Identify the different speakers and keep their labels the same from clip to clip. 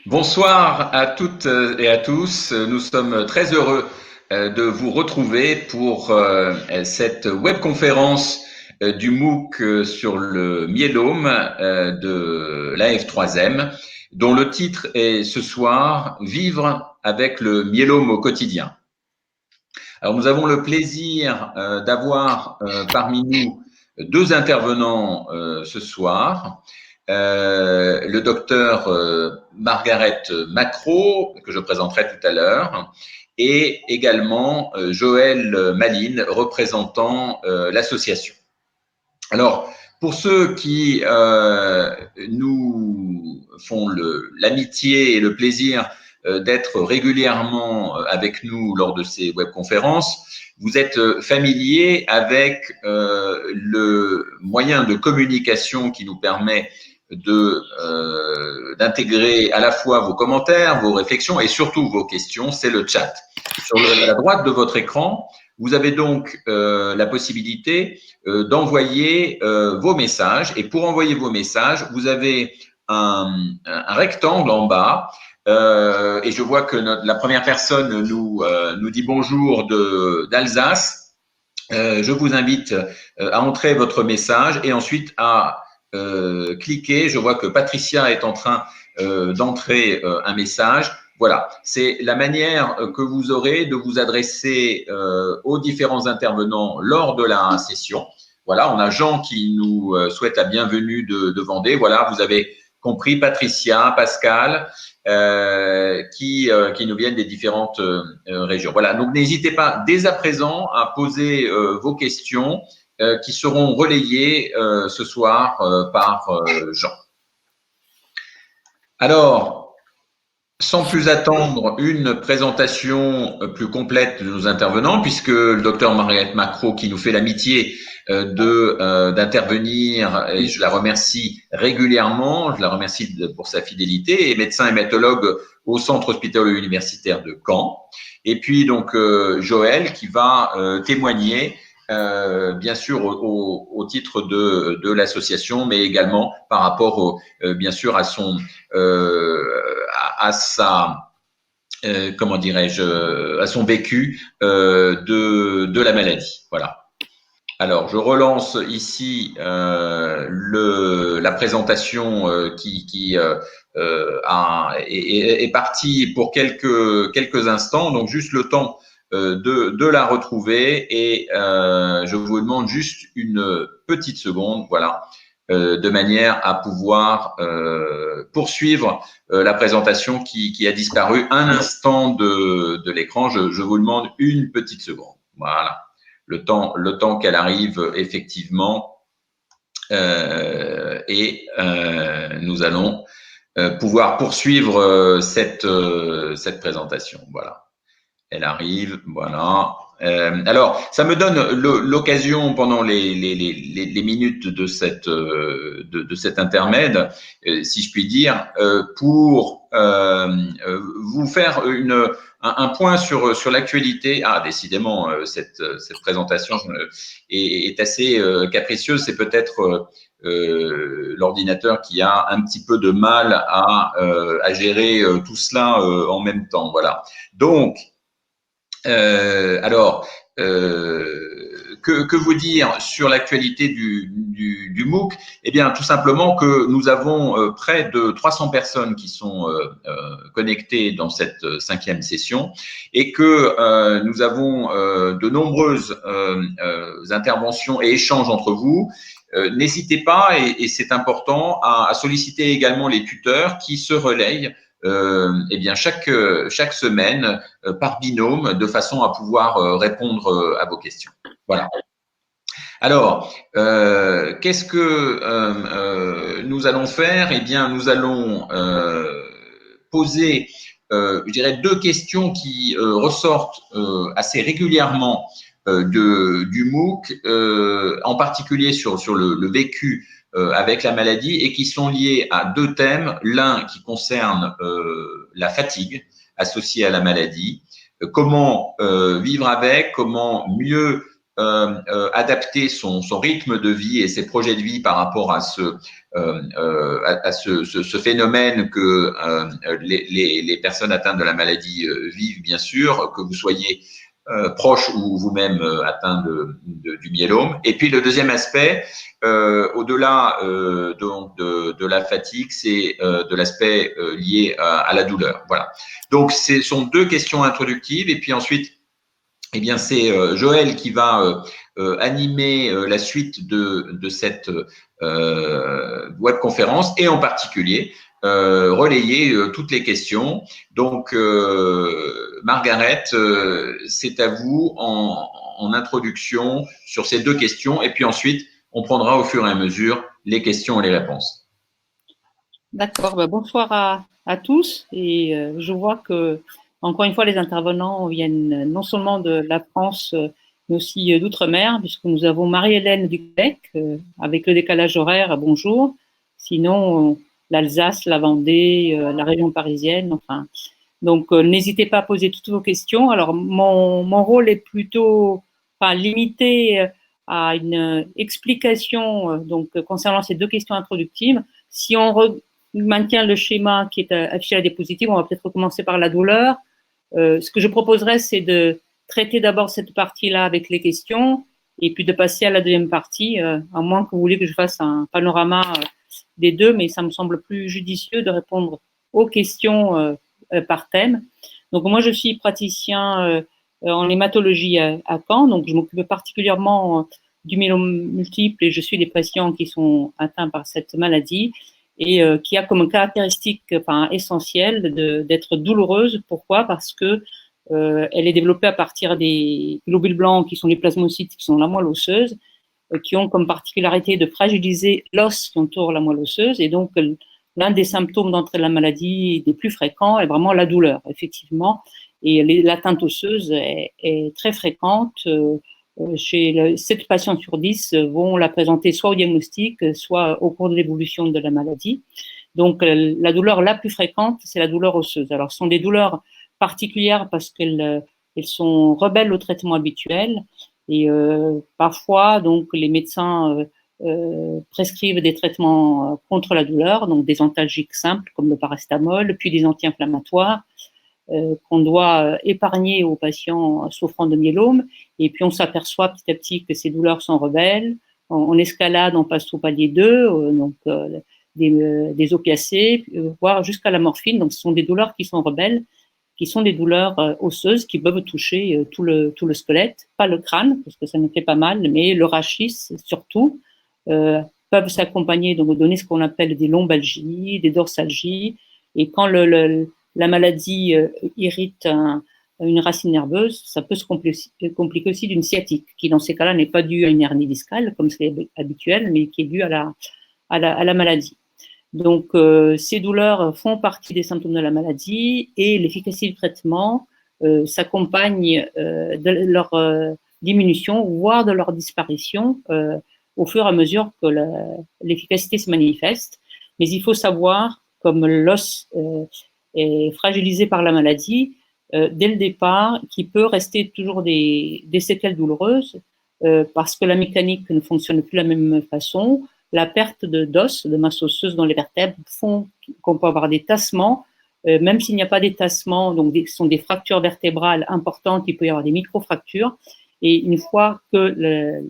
Speaker 1: Bonsoir à toutes et à tous. Nous sommes très heureux de vous retrouver pour cette webconférence du MOOC sur le myélome de l'AF3M, dont le titre est ce soir Vivre avec le myélome au quotidien. Alors nous avons le plaisir d'avoir parmi nous deux intervenants ce soir. Le docteur Margaret Macro, que je présenterai tout à l'heure, et également Joël Maline, représentant l'association. Alors, pour ceux qui nous font l'amitié et le plaisir d'être régulièrement avec nous lors de ces webconférences, vous êtes familier avec le moyen de communication qui nous permet d'intégrer à la fois vos commentaires, vos réflexions et surtout vos questions, c'est le chat. Sur la droite de votre écran, vous avez donc la possibilité d'envoyer vos messages. Et pour envoyer vos messages, vous avez un rectangle en bas. Et je vois que la première personne nous dit bonjour d'Alsace. Je vous invite à entrer votre message et ensuite à cliquer. Je vois que Patricia est en train d'entrer un message. Voilà, c'est la manière que vous aurez de vous adresser aux différents intervenants lors de la session. Voilà, on a Jean qui nous souhaite la bienvenue de Vendée. Voilà, vous avez compris, Patricia, Pascal, qui nous viennent des différentes régions. Voilà, donc n'hésitez pas dès à présent à poser vos questions qui seront relayées ce soir par Jean. Alors, sans plus attendre, une présentation plus complète de nos intervenants, puisque le docteur Margaret Macro, qui nous fait l'amitié d'intervenir, et je la remercie régulièrement, je la remercie pour sa fidélité, est médecin hématologue au Centre hospitalo-universitaire de Caen. Et puis donc Joël, qui va témoigner bien sûr au titre de l'association, mais également par rapport bien sûr à son à sa comment dirais-je à son vécu de la maladie. Voilà. Alors, je relance ici la présentation est partie pour quelques instants, donc juste le temps de la retrouver et je vous demande juste une petite seconde, voilà, de manière à pouvoir poursuivre la présentation qui a disparu un instant de l'écran. Je vous demande une petite seconde, voilà. Le temps qu'elle arrive effectivement et nous allons pouvoir poursuivre cette présentation. Voilà, elle arrive. Voilà. Alors, ça me donne l'occasion pendant les minutes de cet intermède, si je puis dire, pour vous faire un point sur l'actualité. Ah, décidément, cette présentation est assez capricieuse. C'est peut-être l'ordinateur qui a un petit peu de mal à gérer tout cela en même temps. Voilà. Donc, alors, que vous dire sur l'actualité du MOOC? Eh bien, tout simplement que nous avons près de 300 personnes qui sont connectées dans cette cinquième session et que nous avons de nombreuses interventions et échanges entre vous. N'hésitez pas, et c'est important, à solliciter également les tuteurs qui se relayent eh bien chaque semaine par binôme de façon à pouvoir répondre à vos questions. Voilà. Alors, qu'est-ce que nous allons faire? Eh bien, nous allons poser, je dirais, deux questions qui ressortent assez régulièrement du MOOC, en particulier sur le vécu avec la maladie et qui sont liées à deux thèmes. L'un qui concerne la fatigue associée à la maladie, comment vivre avec, comment mieux adapter son rythme de vie et ses projets de vie par rapport à ce phénomène que les personnes atteintes de la maladie vivent, bien sûr, que vous soyez proche ou vous-même atteint du myélome. Et puis le deuxième aspect, au-delà donc de la fatigue, c'est de l'aspect lié à la douleur. Voilà. Donc ce sont deux questions introductives, et puis ensuite, eh bien, c'est Joël qui va animer la suite de cette webconférence, et en particulier relayer toutes les questions. Donc, Margaret, c'est à vous en introduction sur ces deux questions, et puis ensuite, on prendra au fur et à mesure les questions et les réponses.
Speaker 2: D'accord, bonsoir à tous, et je vois que, encore une fois, les intervenants viennent non seulement de la France, mais aussi d'outre-mer, puisque nous avons Marie-Hélène du Québec, avec le décalage horaire, bonjour. Sinon, l'Alsace, la Vendée, la région parisienne, enfin. Donc, n'hésitez pas à poser toutes vos questions. Alors, mon rôle est plutôt limité à une explication donc concernant ces deux questions introductives. Si on maintient le schéma qui est affiché à la diapositive, on va peut-être commencer par la douleur. Ce que je proposerais, c'est de traiter d'abord cette partie-là avec les questions, et puis de passer à la deuxième partie, à moins que vous voulez que je fasse un panorama des deux, mais ça me semble plus judicieux de répondre aux questions par thème. Donc moi, je suis praticien en hématologie à Caen, donc je m'occupe particulièrement du myélome multiple, et je suis des patients qui sont atteints par cette maladie, et qui a comme caractéristique essentielle d'être douloureuse. Pourquoi? Parce que elle est développée à partir des globules blancs qui sont les plasmocytes, qui sont la moelle osseuse, qui ont comme particularité de fragiliser l'os qui entoure la moelle osseuse, et donc l'un des symptômes d'entrée de la maladie des plus fréquents est vraiment la douleur, effectivement, et l'atteinte osseuse est très fréquente. Chez 7 patients sur 10 vont la présenter soit au diagnostic, soit au cours de l'évolution de la maladie. Donc, la douleur la plus fréquente, c'est la douleur osseuse. Alors, ce sont des douleurs particulières parce qu'elles sont rebelles au traitement habituel, et parfois, donc, les médecins prescrivent des traitements contre la douleur, donc des antalgiques simples comme le paracétamol, puis des anti-inflammatoires, qu'on doit épargner aux patients souffrant de myélome. Et puis on s'aperçoit petit à petit que ces douleurs sont rebelles. En escalade, on passe au palier 2, donc des opiacés, voire jusqu'à la morphine. Donc ce sont des douleurs qui sont rebelles, qui sont des douleurs osseuses, qui peuvent toucher tout le squelette, pas le crâne, parce que ça ne fait pas mal, mais le rachis surtout, peuvent s'accompagner, donc donner ce qu'on appelle des lombalgies, des dorsalgies. Et quand la maladie irrite une racine nerveuse, ça peut se compliquer aussi d'une sciatique, qui dans ces cas-là n'est pas due à une hernie discale, comme c'est habituel, mais qui est due à la maladie. Donc, ces douleurs font partie des symptômes de la maladie, et l'efficacité du traitement s'accompagne de leur diminution, voire de leur disparition, au fur et à mesure que l'efficacité se manifeste. Mais il faut savoir, comme l'os est fragilisé par la maladie, dès le départ, qu'il peut rester toujours des séquelles douloureuses, parce que la mécanique ne fonctionne plus de la même façon. La perte d'os, de masse osseuse dans les vertèbres, font qu'on peut avoir des tassements, même s'il n'y a pas des tassements, donc ce sont des fractures vertébrales importantes, il peut y avoir des micro-fractures. Et une fois que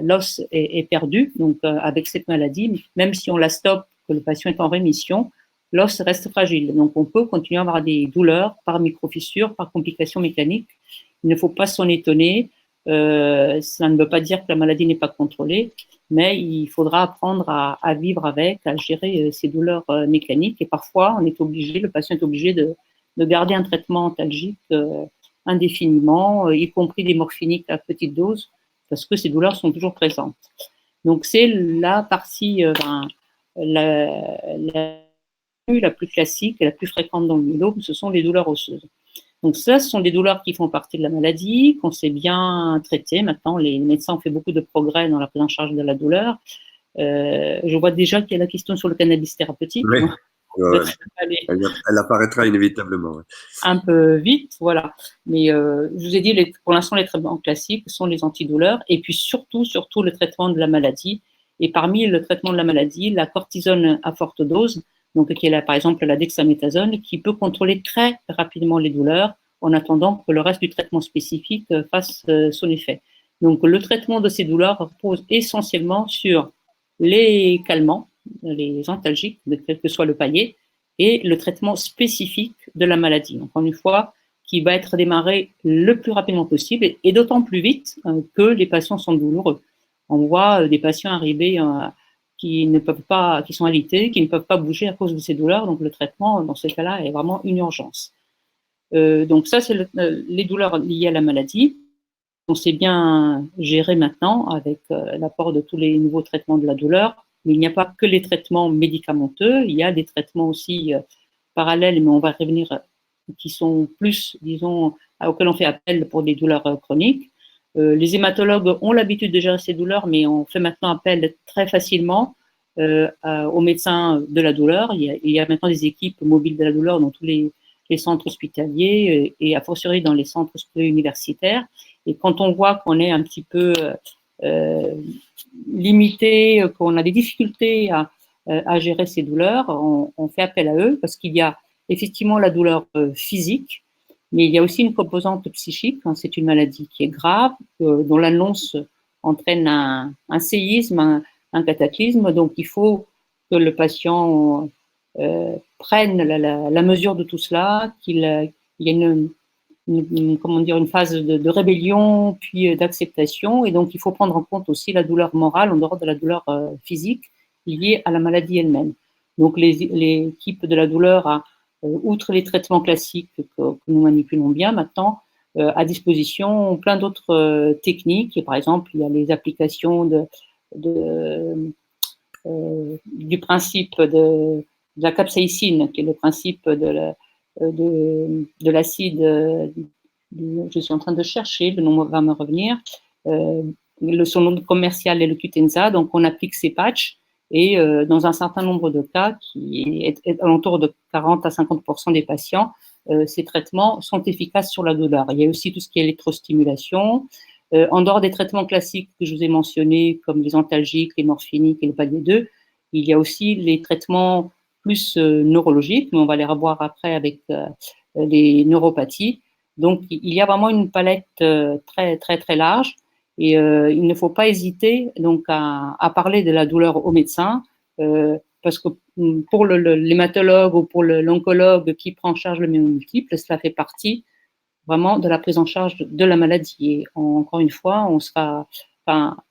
Speaker 2: l'os est perdu, donc avec cette maladie, même si on la stoppe, que le patient est en rémission, l'os reste fragile. Donc on peut continuer à avoir des douleurs par micro-fissure, par complications mécaniques. Il ne faut pas s'en étonner. Ça ne veut pas dire que la maladie n'est pas contrôlée, mais il faudra apprendre à vivre avec, à gérer ces douleurs mécaniques. Et parfois, le patient est obligé de garder un traitement antalgique indéfiniment, y compris des morphiniques à petite dose, parce que ces douleurs sont toujours présentes. Donc c'est la partie la plus classique et la plus fréquente dans le myélome, ce sont les douleurs osseuses. Donc ça, ce sont des douleurs qui font partie de la maladie, qu'on sait bien traiter. Maintenant, les médecins ont fait beaucoup de progrès dans la prise en charge de la douleur. Je vois déjà qu'il y a la question sur le cannabis thérapeutique.
Speaker 1: Oui.
Speaker 2: de
Speaker 3: elle apparaîtra inévitablement. Ouais.
Speaker 2: Un peu vite, voilà. Mais je vous ai dit, pour l'instant, les traitements classiques sont les antidouleurs et puis surtout le traitement de la maladie. Et parmi le traitement de la maladie, la cortisone à forte dose, donc qui est là, par exemple la dexaméthasone, qui peut contrôler très rapidement les douleurs en attendant que le reste du traitement spécifique fasse son effet. Donc le traitement de ces douleurs repose essentiellement sur les calmants, les antalgiques, quel que soit le palier, et le traitement spécifique de la maladie. Encore une fois, qui va être démarré le plus rapidement possible et d'autant plus vite que les patients sont douloureux. On voit des patients arriver qui ne peuvent pas, qui sont alités, qui ne peuvent pas bouger à cause de ces douleurs. Donc le traitement, dans ces cas-là, est vraiment une urgence. Donc ça, c'est les douleurs liées à la maladie. On sait bien gérer maintenant avec l'apport de tous les nouveaux traitements de la douleur. Mais il n'y a pas que les traitements médicamenteux, il y a des traitements aussi parallèles, mais on va revenir, qui sont plus, disons, auxquels on fait appel pour des douleurs chroniques. Les hématologues ont l'habitude de gérer ces douleurs, mais on fait maintenant appel très facilement aux médecins de la douleur. Il y a maintenant des équipes mobiles de la douleur dans tous les centres hospitaliers et a fortiori dans les centres universitaires. Et quand on voit qu'on est un petit peu limité, qu'on a des difficultés à gérer ces douleurs, on fait appel à eux parce qu'il y a effectivement la douleur physique, mais il y a aussi une composante psychique. C'est une maladie qui est grave, dont l'annonce entraîne un séisme, un cataclysme. Donc, il faut que le patient prenne la mesure de tout cela, qu'il y ait comment dire, une phase de rébellion, puis d'acceptation. Et donc, il faut prendre en compte aussi la douleur morale en dehors de la douleur physique liée à la maladie elle-même. Donc, l'équipe de la douleur a, outre les traitements classiques que nous manipulons bien maintenant, à disposition plein d'autres techniques. Et par exemple, il y a les applications du principe de la capsaïcine, qui est le principe de l'acide, je suis en train de chercher, le nom va me revenir, son nom commercial est le Qutenza, donc on applique ces patchs et dans un certain nombre de cas, qui est alentour de 40 à 50% des patients, ces traitements sont efficaces sur la douleur. Il y a aussi tout ce qui est électrostimulation. En dehors des traitements classiques que je vous ai mentionnés, comme les antalgiques, les morphiniques et le palier 2, il y a aussi les traitements plus neurologiques, mais on va les revoir après avec les neuropathies. Donc, il y a vraiment une palette très, très, très large et il ne faut pas hésiter donc à parler de la douleur au médecin parce que pour l'hématologue ou pour l'oncologue qui prend en charge le myélomultiple, cela fait partie vraiment de la prise en charge de la maladie. Et encore une fois, on sera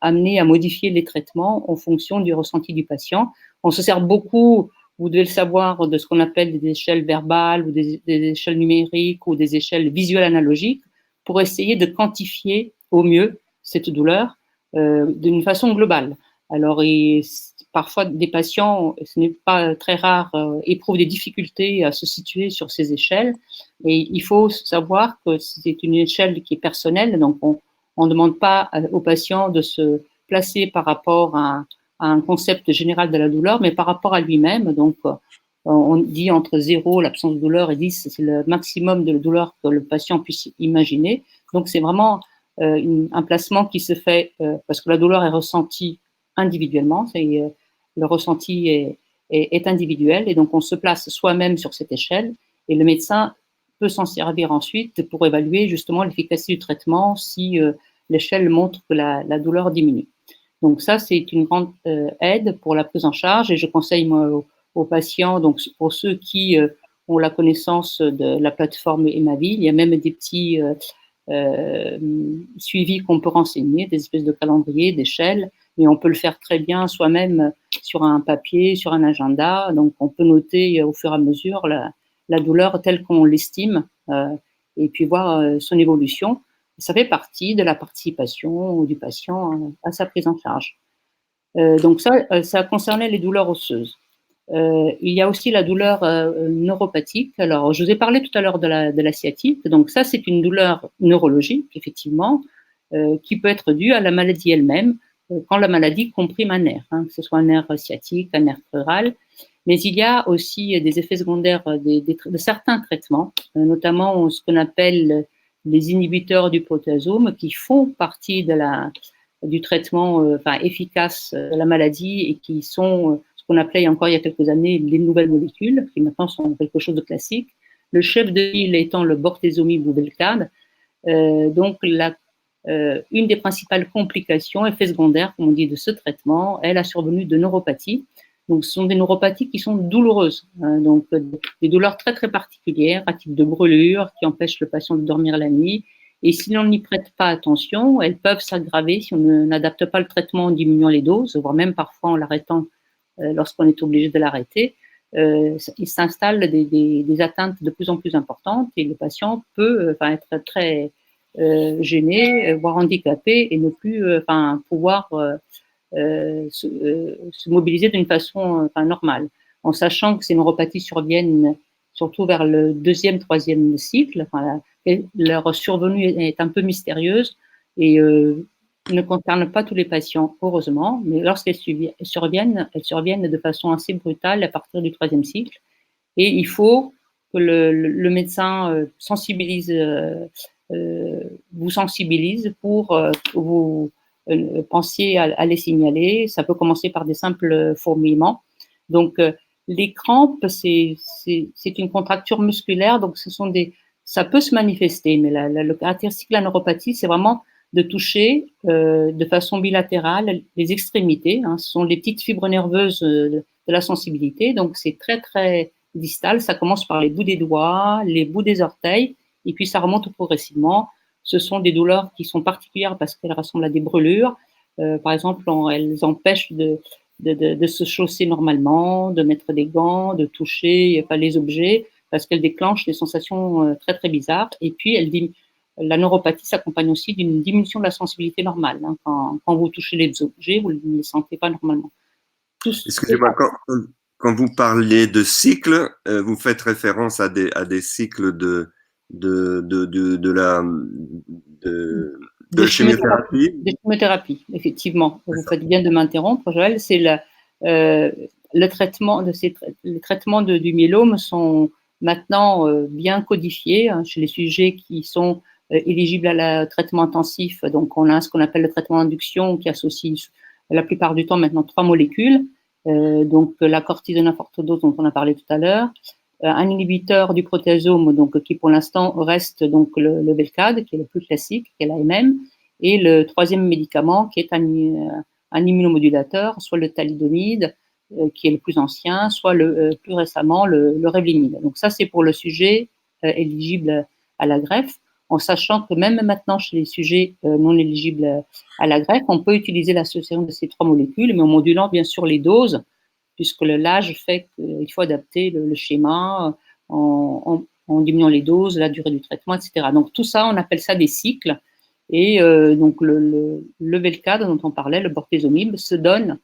Speaker 2: amené à modifier les traitements en fonction du ressenti du patient. On se sert beaucoup, vous devez le savoir, de ce qu'on appelle des échelles verbales ou des échelles numériques ou des échelles visuelles analogiques pour essayer de quantifier au mieux cette douleur d'une façon globale. Alors, parfois, des patients, ce n'est pas très rare, éprouvent des difficultés à se situer sur ces échelles. Et il faut savoir que c'est une échelle qui est personnelle, donc on ne demande pas aux patients de se placer par rapport à un concept général de la douleur, mais par rapport à lui-même. Donc, on dit entre 0, l'absence de douleur, et 10, c'est le maximum de douleur que le patient puisse imaginer. Donc, c'est vraiment un placement qui se fait parce que la douleur est ressentie individuellement. Le ressenti est individuel et donc on se place soi-même sur cette échelle et le médecin peut s'en servir ensuite pour évaluer justement l'efficacité du traitement si l'échelle montre que la douleur diminue. Donc ça, c'est une grande aide pour la prise en charge et je conseille moi, aux patients, donc pour ceux qui ont la connaissance de la plateforme Emavie, il y a même des petits suivis qu'on peut renseigner, des espèces de calendriers, d'échelles, mais on peut le faire très bien soi-même sur un papier, sur un agenda. Donc, on peut noter au fur et à mesure la douleur telle qu'on l'estime et puis voir son évolution. Ça fait partie de la participation du patient à sa prise en charge. Donc, ça concernait les douleurs osseuses. Il y a aussi la douleur neuropathique. Alors, je vous ai parlé tout à l'heure de la sciatique. Donc, ça, c'est une douleur neurologique, effectivement, qui peut être due à la maladie elle-même, quand la maladie comprime un nerf, que ce soit un nerf sciatique, un nerf crural. Mais il y a aussi des effets secondaires de certains traitements, notamment ce qu'on appelle les inhibiteurs du protéasome, qui font partie du traitement efficace de la maladie et qui sont ce qu'on appelait encore il y a quelques années les nouvelles molécules, qui maintenant sont quelque chose de classique. Le chef de file étant le bortezomib ou Velcade. Donc, une des principales complications, effets secondaires, comme on dit, de ce traitement, est la survenue de neuropathies. Donc, ce sont des neuropathies qui sont douloureuses, donc des douleurs très très particulières, à type de brûlure, qui empêchent le patient de dormir la nuit. Et si l'on n'y prête pas attention, elles peuvent s'aggraver si on n'adapte pas le traitement en diminuant les doses, voire même parfois en l'arrêtant lorsqu'on est obligé de l'arrêter. Il s'installe des atteintes de plus en plus importantes et le patient peut être très gêné, voire handicapé et ne plus pouvoir se mobiliser d'une façon normale, en sachant que ces neuropathies surviennent surtout vers le deuxième, troisième cycle. Leur survenue est un peu mystérieuse et ne concerne pas tous les patients, heureusement, mais lorsqu'elles surviennent, elles surviennent de façon assez brutale à partir du troisième cycle. Et il faut que le médecin vous sensibilise pour que vous pensiez à les signaler. Ça peut commencer par des simples fourmillements. Donc, les crampes, c'est une contracture musculaire, donc ça peut se manifester, mais le caractéristique de la neuropathie, c'est vraiment de toucher de façon bilatérale les extrémités. Ce sont les petites fibres nerveuses de la sensibilité, donc c'est très très distal. Ça commence par les bouts des doigts, les bouts des orteils, et puis ça remonte progressivement. Ce sont des douleurs qui sont particulières parce qu'elles ressemblent à des brûlures. Par exemple, elles empêchent de se chausser normalement, de mettre des gants, de toucher les objets, parce qu'elles déclenchent des sensations très très bizarres. Et puis, la neuropathie s'accompagne aussi d'une diminution de la sensibilité normale. Quand vous touchez les objets, vous ne les sentez pas normalement.
Speaker 3: Excusez-moi, quand vous parlez de cycles, vous faites référence à des cycles de chimiothérapie.
Speaker 2: De chimiothérapie, effectivement. Vous faites bien de m'interrompre, Joël. C'est le traitement les traitements du myélome sont maintenant bien codifiés chez les sujets qui sont éligibles à traitement intensif. Donc, on a ce qu'on appelle le traitement d'induction qui associe la plupart du temps maintenant 3 molécules. Donc, la cortisone à forte dose dont on a parlé tout à l'heure, un inhibiteur du protéasome, donc qui pour l'instant reste donc le Velcade, qui est le plus classique, qui est l'AMM, et le troisième médicament qui est un immunomodulateur, soit le thalidomide, qui est le plus ancien, soit plus récemment le Revlimid. Donc ça, c'est pour le sujet éligible à la greffe, en sachant que même maintenant chez les sujets non éligibles à la greffe, on peut utiliser l'association de ces 3 molécules, mais en modulant bien sûr les doses, puisque l'âge fait qu'il faut adapter le schéma en diminuant les doses, la durée du traitement, etc. Donc tout ça, on appelle ça des cycles. Et donc le Velcade dont on parlait, le bortezomib, se donne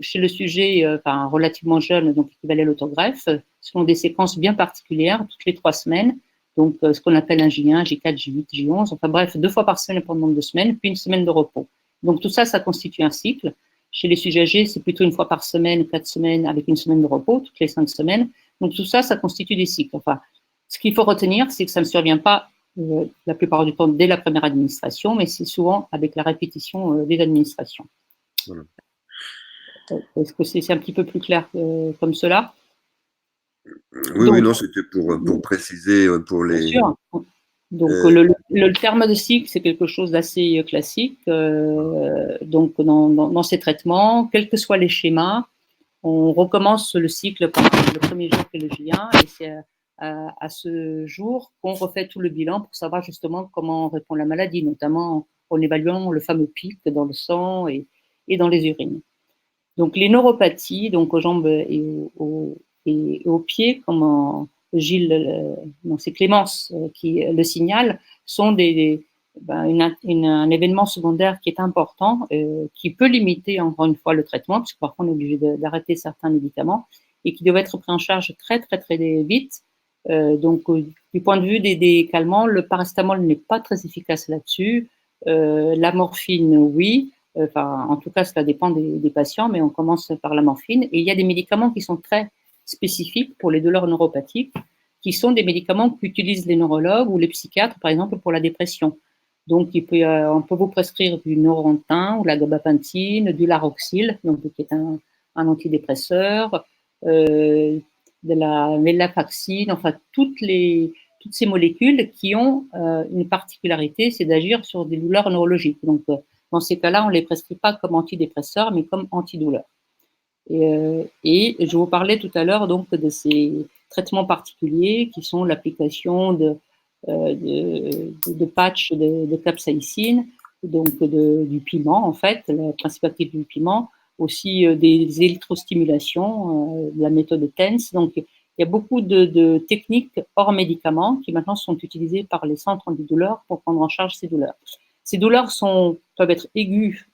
Speaker 2: chez le sujet relativement jeune, donc équivalent à l'autogreffe, selon des séquences bien particulières, toutes les 3 semaines. Donc ce qu'on appelle un J1, J4, J8, J11, enfin bref, 2 fois par semaine pendant 2 semaines, puis une semaine de repos. Donc tout ça, ça constitue un cycle. Chez les sujets âgés, c'est plutôt 1 fois par semaine, 4 semaines, avec 1 semaine de repos, toutes les 5 semaines. Donc tout ça, ça constitue des cycles. Enfin, ce qu'il faut retenir, c'est que ça ne survient pas la plupart du temps dès la première administration, mais c'est souvent avec la répétition des administrations. Voilà. Est-ce que c'est un petit peu plus clair comme cela?
Speaker 3: Oui, donc, oui, non, c'était pour préciser pour les.
Speaker 2: Bien sûr. Donc, le terme de cycle, c'est quelque chose d'assez classique. Donc, dans ces traitements, quels que soient les schémas, on recommence le cycle pendant le premier jour qui est le J1, et c'est à ce jour qu'on refait tout le bilan pour savoir justement comment répond la maladie, notamment en évaluant le fameux pic dans le sang et dans les urines. Donc, les neuropathies, donc aux jambes et aux pieds, comme Gilles, non, c'est Clémence qui le signale, sont un événement secondaire qui est important, qui peut limiter encore une fois le traitement, puisque parfois on est obligé d'arrêter certains médicaments, et qui doivent être pris en charge très très très vite. Donc, du point de vue des calmants, le paracétamol n'est pas très efficace là-dessus. La morphine, oui. Enfin, en tout cas, cela dépend des patients, mais on commence par la morphine. Et il y a des médicaments qui sont très spécifiques pour les douleurs neuropathiques, qui sont des médicaments qu'utilisent les neurologues ou les psychiatres, par exemple, pour la dépression. Donc, on peut vous prescrire du Neurontin ou la gabapentine, du Laroxyl, donc, qui est un antidépresseur, de la venlafaxine, enfin, toutes ces molécules qui ont une particularité, c'est d'agir sur des douleurs neurologiques. Donc, dans ces cas-là, on ne les prescrit pas comme antidépresseurs, mais comme antidouleurs. Et je vous parlais tout à l'heure donc de ces traitements particuliers qui sont l'application de patchs de capsaïcine, donc du piment en fait, le principe actif du piment, aussi des électrostimulations, de la méthode TENS. Donc il y a beaucoup de techniques hors médicaments qui maintenant sont utilisées par les centres antidouleurs pour prendre en charge ces douleurs. Ces douleurs peuvent être aiguës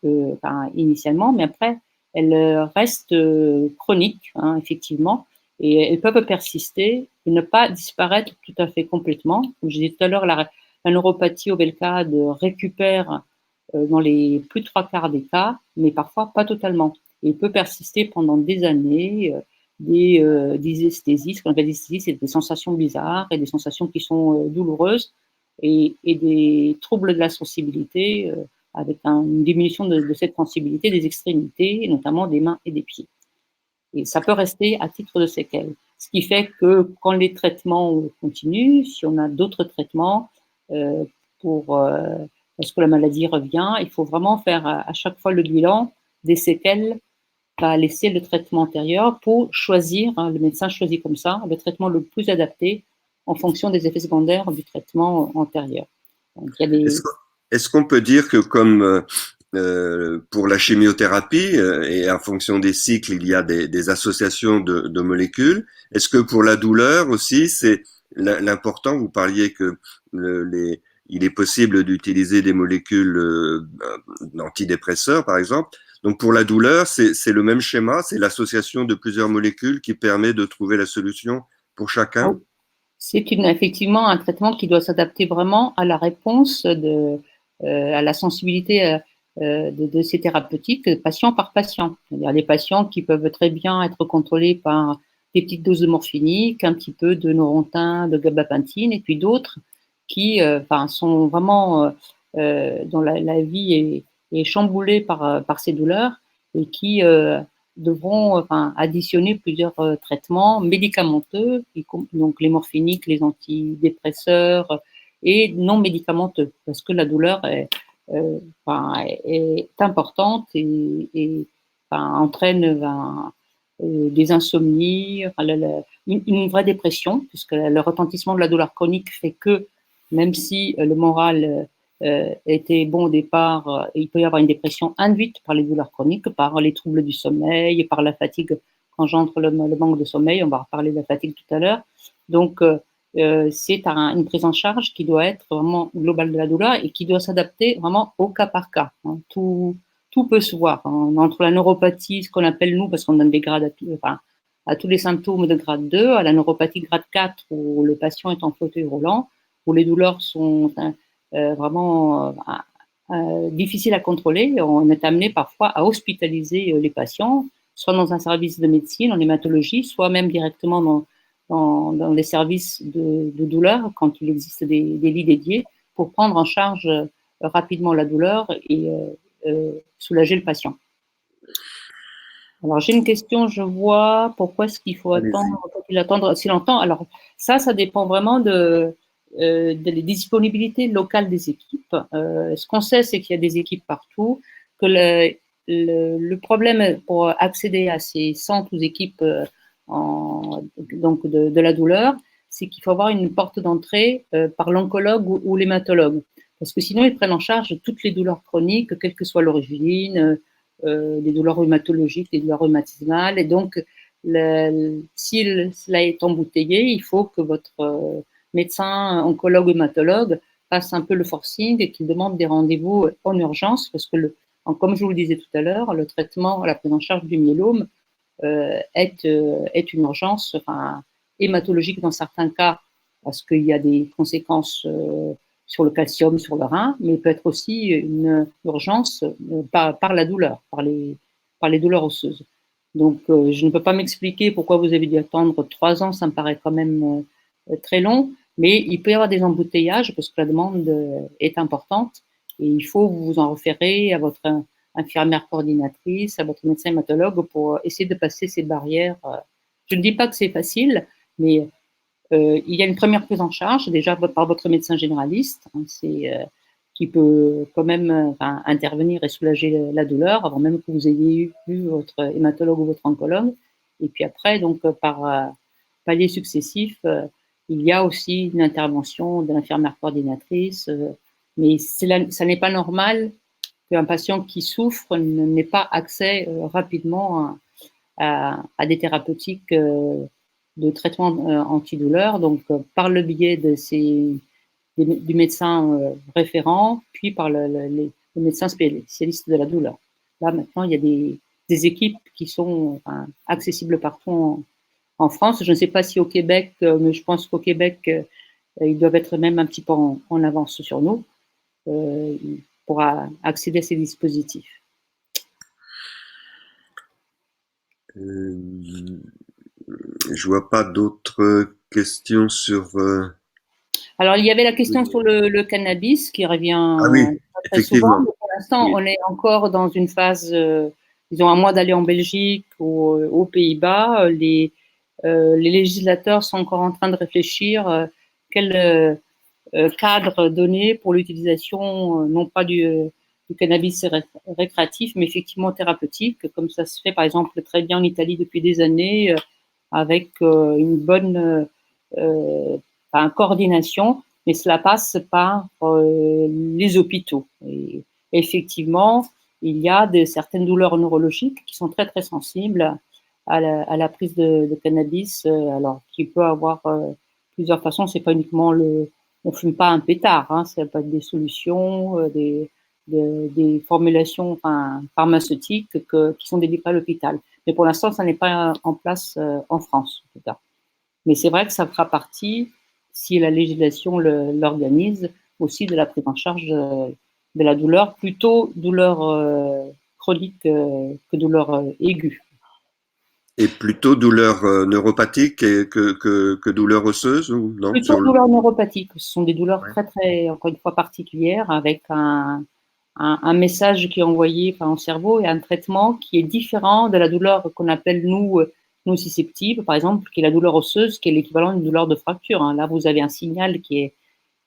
Speaker 2: initialement, mais après elles restent chroniques, hein, effectivement, et elles peuvent persister et ne pas disparaître tout à fait complètement. Comme je disais tout à l'heure, la neuropathie au Velcade récupère dans les plus de 3/4 des cas, mais parfois pas totalement. Et peut persister pendant des années, des dysesthésies. Ce qu'on appelle dysesthésie, c'est des sensations bizarres et des sensations qui sont douloureuses et des troubles de la sensibilité avec une diminution de cette sensibilité des extrémités, notamment des mains et des pieds. Et ça peut rester à titre de séquelles. Ce qui fait que quand les traitements continuent, si on a d'autres traitements parce que la maladie revient, il faut vraiment faire à chaque fois le bilan des séquelles qu'a laissé le traitement antérieur pour choisir, le médecin choisit comme ça, le traitement le plus adapté en fonction des effets secondaires du traitement antérieur. Donc, il y a des...
Speaker 3: Est-ce qu'on peut dire que comme pour la chimiothérapie et en fonction des cycles, il y a des associations de molécules. Est-ce que pour la douleur aussi, c'est l'important, vous parliez que il est possible d'utiliser des molécules antidépresseurs, par exemple. Donc pour la douleur, c'est le même schéma, c'est l'association de plusieurs molécules qui permet de trouver la solution pour chacun.
Speaker 2: C'est effectivement un traitement qui doit s'adapter vraiment à la réponse à la sensibilité de ces thérapeutiques, patient par patient. C'est-à-dire les patients qui peuvent très bien être contrôlés par des petites doses de morphinique, un petit peu de Neurontin, de gabapentine, et puis d'autres qui sont vraiment dont la vie est chamboulée par ces douleurs et qui devront additionner plusieurs traitements médicamenteux, donc les morphiniques, les antidépresseurs et non médicamenteux, parce que la douleur est importante et entraîne des insomnies, une vraie dépression, puisque le retentissement de la douleur chronique fait que même si le moral était bon au départ, il peut y avoir une dépression induite par les douleurs chroniques, par les troubles du sommeil, par la fatigue qu'engendre le manque de sommeil. On va reparler de la fatigue tout à l'heure. Donc, c'est une prise en charge qui doit être vraiment globale de la douleur et qui doit s'adapter vraiment au cas par cas. Hein. Tout peut se voir. Hein. Entre la neuropathie, ce qu'on appelle nous, parce qu'on donne des grades à tous les symptômes de grade 2, à la neuropathie grade 4 où le patient est en fauteuil roulant, où les douleurs sont vraiment difficiles à contrôler. On est amené parfois à hospitaliser les patients, soit dans un service de médecine, en hématologie, soit même directement dans les services de douleur, quand il existe des lits dédiés, pour prendre en charge rapidement la douleur et soulager le patient. Alors, j'ai une question, je vois, pourquoi est-ce qu'il faut attendre si longtemps? Alors, ça dépend vraiment de la disponibilité locale des équipes. Ce qu'on sait, c'est qu'il y a des équipes partout, que le problème pour accéder à ces centres ou équipes donc de la douleur, c'est qu'il faut avoir une porte d'entrée par l'oncologue ou l'hématologue. Parce que sinon, ils prennent en charge toutes les douleurs chroniques, quelle que soit l'origine, les douleurs rhumatologiques, les douleurs rhumatismales. Et donc, si cela est embouteillé, il faut que votre médecin, oncologue ou hématologue fasse un peu le forcing et qu'il demande des rendez-vous en urgence, parce que, comme je vous le disais tout à l'heure, le traitement, la prise en charge du myélome est une urgence hématologique dans certains cas, parce qu'il y a des conséquences sur le calcium, sur le rein, mais il peut être aussi une urgence par la douleur, par les douleurs osseuses. Donc, je ne peux pas m'expliquer pourquoi vous avez dû attendre 3 ans, ça me paraît quand même très long, mais il peut y avoir des embouteillages parce que la demande est importante et il faut vous en référer à votre infirmière coordinatrice, à votre médecin hématologue pour essayer de passer ces barrières. Je ne dis pas que c'est facile, mais il y a une première prise en charge déjà par votre médecin généraliste, hein, qui peut quand même intervenir et soulager la douleur avant même que vous ayez vu votre hématologue ou votre oncologue. Et puis après, donc par paliers successifs, il y a aussi une intervention de l'infirmière coordinatrice, mais ça n'est pas normal qu'un patient qui souffre n'ait pas accès rapidement à des thérapeutiques de traitement antidouleur, donc par le biais du médecin référent, puis par les médecins spécialistes de la douleur. Là, maintenant, il y a des équipes qui sont accessibles partout en France. Je ne sais pas si au Québec, mais je pense qu'au Québec, ils doivent être même un petit peu en avance sur nous pour accéder à ces dispositifs.
Speaker 3: Je vois pas d'autres questions sur.
Speaker 2: Alors, il y avait la question sur le cannabis qui revient
Speaker 3: Ah oui,
Speaker 2: très souvent. Mais
Speaker 3: effectivement.
Speaker 2: pour l'instant,
Speaker 3: Oui.
Speaker 2: on est encore dans une phase, disons, à moins d'aller en Belgique ou aux Pays-Bas. Les législateurs sont encore en train de réfléchir quel cadre donner pour l'utilisation, non pas du cannabis récréatif, mais effectivement thérapeutique, comme ça se fait par exemple très bien en Italie depuis des années, avec une bonne coordination, mais cela passe par les hôpitaux. Et effectivement, il y a certaines douleurs neurologiques qui sont très très sensibles à la prise de cannabis, alors qui peut avoir plusieurs façons. C'est pas uniquement on fume pas un pétard, hein, ça peut être des solutions, des formulations pharmaceutiques qui sont délivrées à l'hôpital. Mais pour l'instant, ça n'est pas en place en France, en tout cas. Mais c'est vrai que ça fera partie, si la législation l'organise, aussi de la prise en charge de la douleur, plutôt douleur chronique que douleur aiguë.
Speaker 3: Et plutôt douleur neuropathique que douleur osseuse ou non
Speaker 2: Plutôt douleur neuropathique. Ce sont des douleurs très, très, encore une fois, particulières, avec un message qui est envoyé au cerveau et un traitement qui est différent de la douleur qu'on appelle, nous nociceptive, par exemple, qui est la douleur osseuse, qui est l'équivalent d'une douleur de fracture. Hein. Là, vous avez un signal qui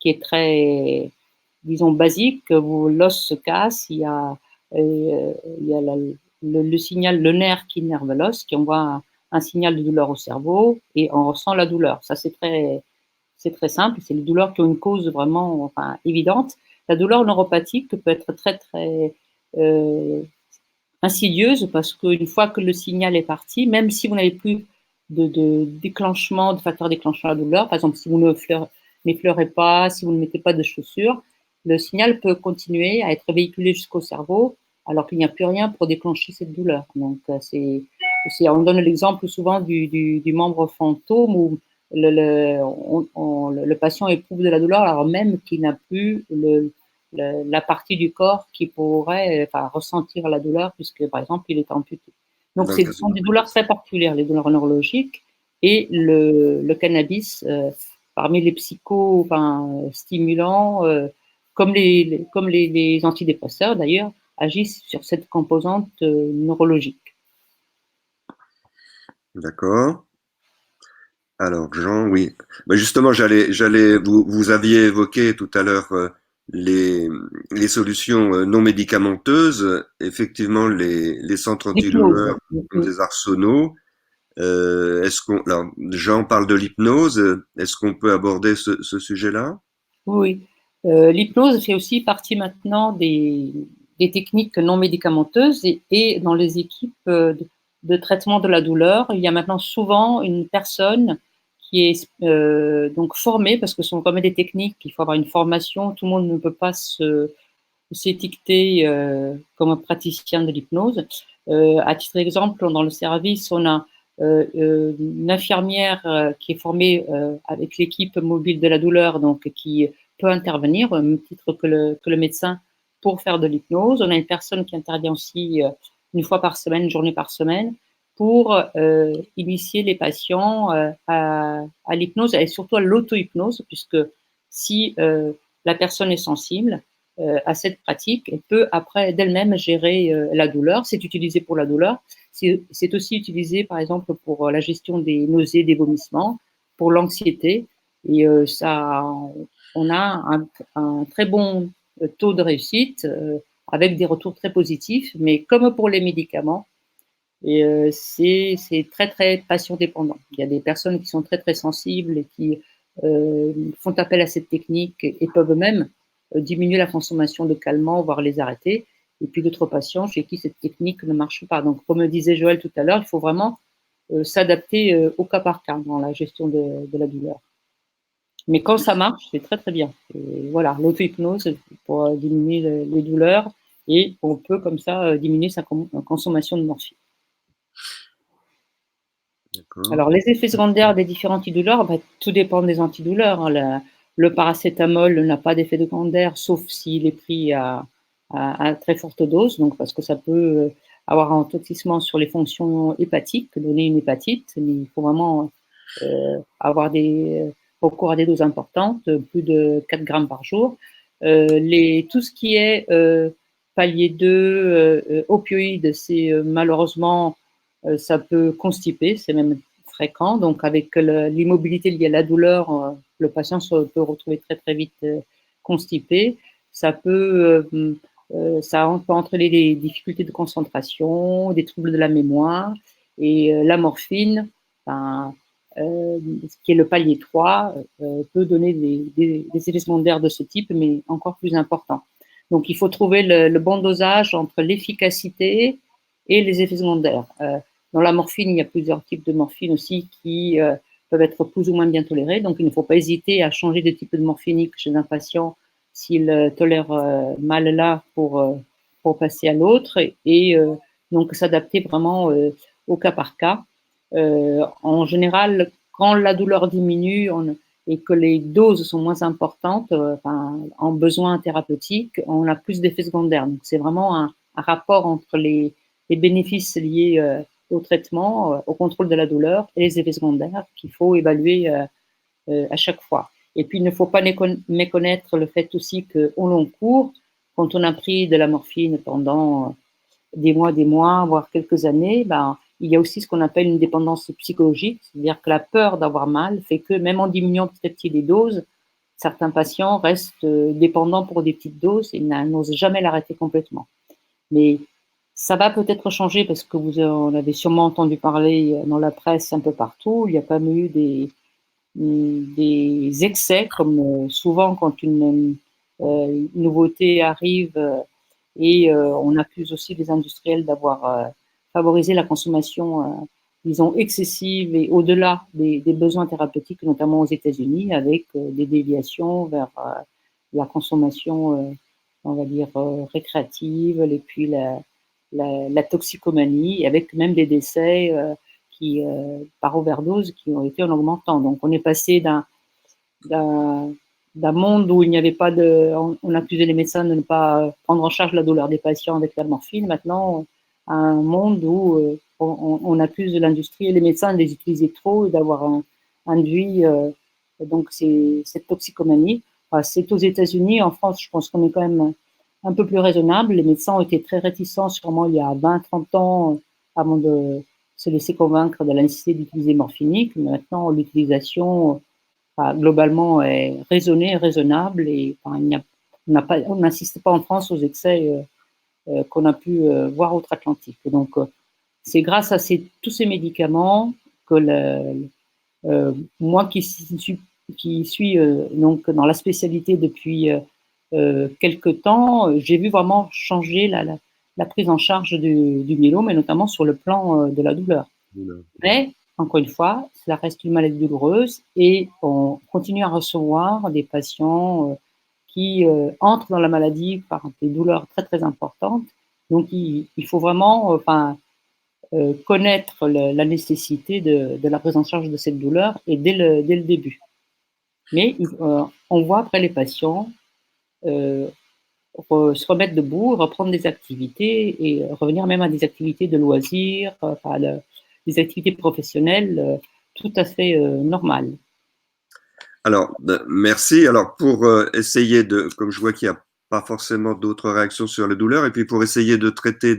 Speaker 2: est très, disons, basique. L'os se casse, il y a le signal, le nerf qui innerve l'os, qui envoie un signal de douleur au cerveau et on ressent la douleur. Ça, c'est très simple. C'est les douleurs qui ont une cause vraiment évidente. La douleur neuropathique peut être très, très insidieuse parce qu'une fois que le signal est parti, même si vous n'avez plus de déclenchement, de facteur déclenchant la douleur, par exemple, si vous n'effleurez pas, si vous ne mettez pas de chaussures, le signal peut continuer à être véhiculé jusqu'au cerveau alors qu'il n'y a plus rien pour déclencher cette douleur. Donc, on donne l'exemple souvent du membre fantôme où le patient éprouve de la douleur alors même qu'il n'a plus la partie du corps qui pourrait ressentir la douleur puisque, par exemple, il est amputé. Donc, ce sont des douleurs très particulières, les douleurs neurologiques et le cannabis, parmi les stimulants, comme les antidépresseurs d'ailleurs, agissent sur cette composante neurologique.
Speaker 3: D'accord. Alors, Jean, oui. Ben justement, vous aviez évoqué tout à l'heure les solutions non médicamenteuses. Effectivement, les centres antidouleurs ont des arsenaux. Alors, Jean parle de l'hypnose. Est-ce qu'on peut aborder ce sujet-là?
Speaker 2: Oui. L'hypnose fait aussi partie maintenant des techniques non médicamenteuses et dans les équipes de traitement de la douleur, il y a maintenant souvent une personne qui est donc formée, parce que ce sont quand même des techniques, il faut avoir une formation, tout le monde ne peut pas s'étiqueter comme un praticien de l'hypnose. À titre d'exemple, dans le service, on a une infirmière qui est formée avec l'équipe mobile de la douleur, donc qui peut intervenir au même titre que le médecin pour faire de l'hypnose. On a une personne qui intervient aussi une fois par semaine, une journée par semaine, pour initier les patients à l'hypnose et surtout à l'auto-hypnose, puisque si la personne est sensible à cette pratique, elle peut après d'elle-même gérer la douleur. C'est utilisé pour la douleur. C'est aussi utilisé, par exemple, pour la gestion des nausées, des vomissements, pour l'anxiété. Et on a un très bon taux de réussite avec des retours très positifs. Mais comme pour les médicaments, c'est très, très patient dépendant. Il y a des personnes qui sont très, très sensibles et qui font appel à cette technique et peuvent même diminuer la consommation de calmants, voire les arrêter. Et puis d'autres patients chez qui cette technique ne marche pas. Donc, comme le disait Joël tout à l'heure, il faut vraiment s'adapter au cas par cas dans la gestion de la douleur. Mais quand ça marche, c'est très très bien. Et voilà, l'auto-hypnose pour diminuer les douleurs et on peut comme ça diminuer sa consommation de morphine. Alors, les effets secondaires des différents antidouleurs, tout dépend des antidouleurs. Hein. Le paracétamol n'a pas d'effet secondaire, sauf s'il est pris à très forte dose, donc parce que ça peut avoir un toxissement sur les fonctions hépatiques, donner une hépatite. Mais il faut vraiment avoir recours à des doses importantes, plus de 4 grammes par jour. Tout ce qui est palier 2, opioïdes, c'est malheureusement, ça peut constiper, c'est même fréquent. Donc, avec l'immobilité liée à la douleur, le patient peut retrouver très, très vite constipé. Ça peut entraîner des difficultés de concentration, des troubles de la mémoire. Et la morphine, qui est le palier 3, peut donner des effets secondaires de ce type, mais encore plus importants. Donc, il faut trouver le bon dosage entre l'efficacité et les effets secondaires. Dans la morphine, il y a plusieurs types de morphine aussi qui peuvent être plus ou moins bien tolérés. Donc, il ne faut pas hésiter à changer de type de morphinique chez un patient s'il tolère mal là pour passer à l'autre et donc s'adapter vraiment au cas par cas. En général, quand la douleur diminue et que les doses sont moins importantes, en besoin thérapeutique, on a plus d'effets secondaires. Donc, c'est vraiment un rapport entre les bénéfices liés au traitement, au contrôle de la douleur et les effets secondaires qu'il faut évaluer à chaque fois. Et puis, il ne faut pas méconnaître le fait aussi qu'au long cours, quand on a pris de la morphine pendant des mois, voire quelques années, il y a aussi ce qu'on appelle une dépendance psychologique, c'est-à-dire que la peur d'avoir mal fait que même en diminuant petit à petit les doses, certains patients restent dépendants pour des petites doses et n'osent jamais l'arrêter complètement. Mais ça va peut-être changer parce que vous en avez sûrement entendu parler dans la presse un peu partout. Il y a quand même eu des excès, comme souvent quand une nouveauté arrive et on accuse aussi les industriels d'avoir favorisé la consommation, disons, excessive et au-delà des besoins thérapeutiques, notamment aux États-Unis, avec des déviations vers la consommation, on va dire, récréative, et puis la toxicomanie, avec même des décès par overdose qui ont été en augmentant. Donc, on est passé d'un monde où il n'y avait pas on accusait les médecins de ne pas prendre en charge la douleur des patients avec la morphine, maintenant à un monde où on accuse l'industrie et les médecins de les utiliser trop et d'avoir induit donc cette toxicomanie. C'est aux États-Unis. En France, je pense qu'on est quand même un peu plus raisonnable. Les médecins ont été très réticents, sûrement il y a 20-30 ans, avant de se laisser convaincre de la nécessité d'utiliser morphinique. Mais maintenant, l'utilisation globalement est raisonnée, raisonnable et on n'assiste pas en France aux excès qu'on a pu voir outre-Atlantique. Donc, c'est grâce à tous ces médicaments que moi qui suis donc dans la spécialité depuis quelques temps, j'ai vu vraiment changer la prise en charge du myélome, et notamment sur le plan de la douleur. Mais, encore une fois, ça reste une maladie douloureuse et on continue à recevoir des patients qui entrent dans la maladie par des douleurs très, très importantes. Donc, il faut vraiment connaître la nécessité de la prise en charge de cette douleur et dès le début. Mais on voit après les patients se remettre debout, reprendre des activités et revenir même à des activités de loisirs, des activités professionnelles tout à fait normales.
Speaker 3: Alors, merci. Alors, pour essayer de, comme je vois qu'il n'y a pas forcément d'autres réactions sur la douleur, et puis pour essayer de traiter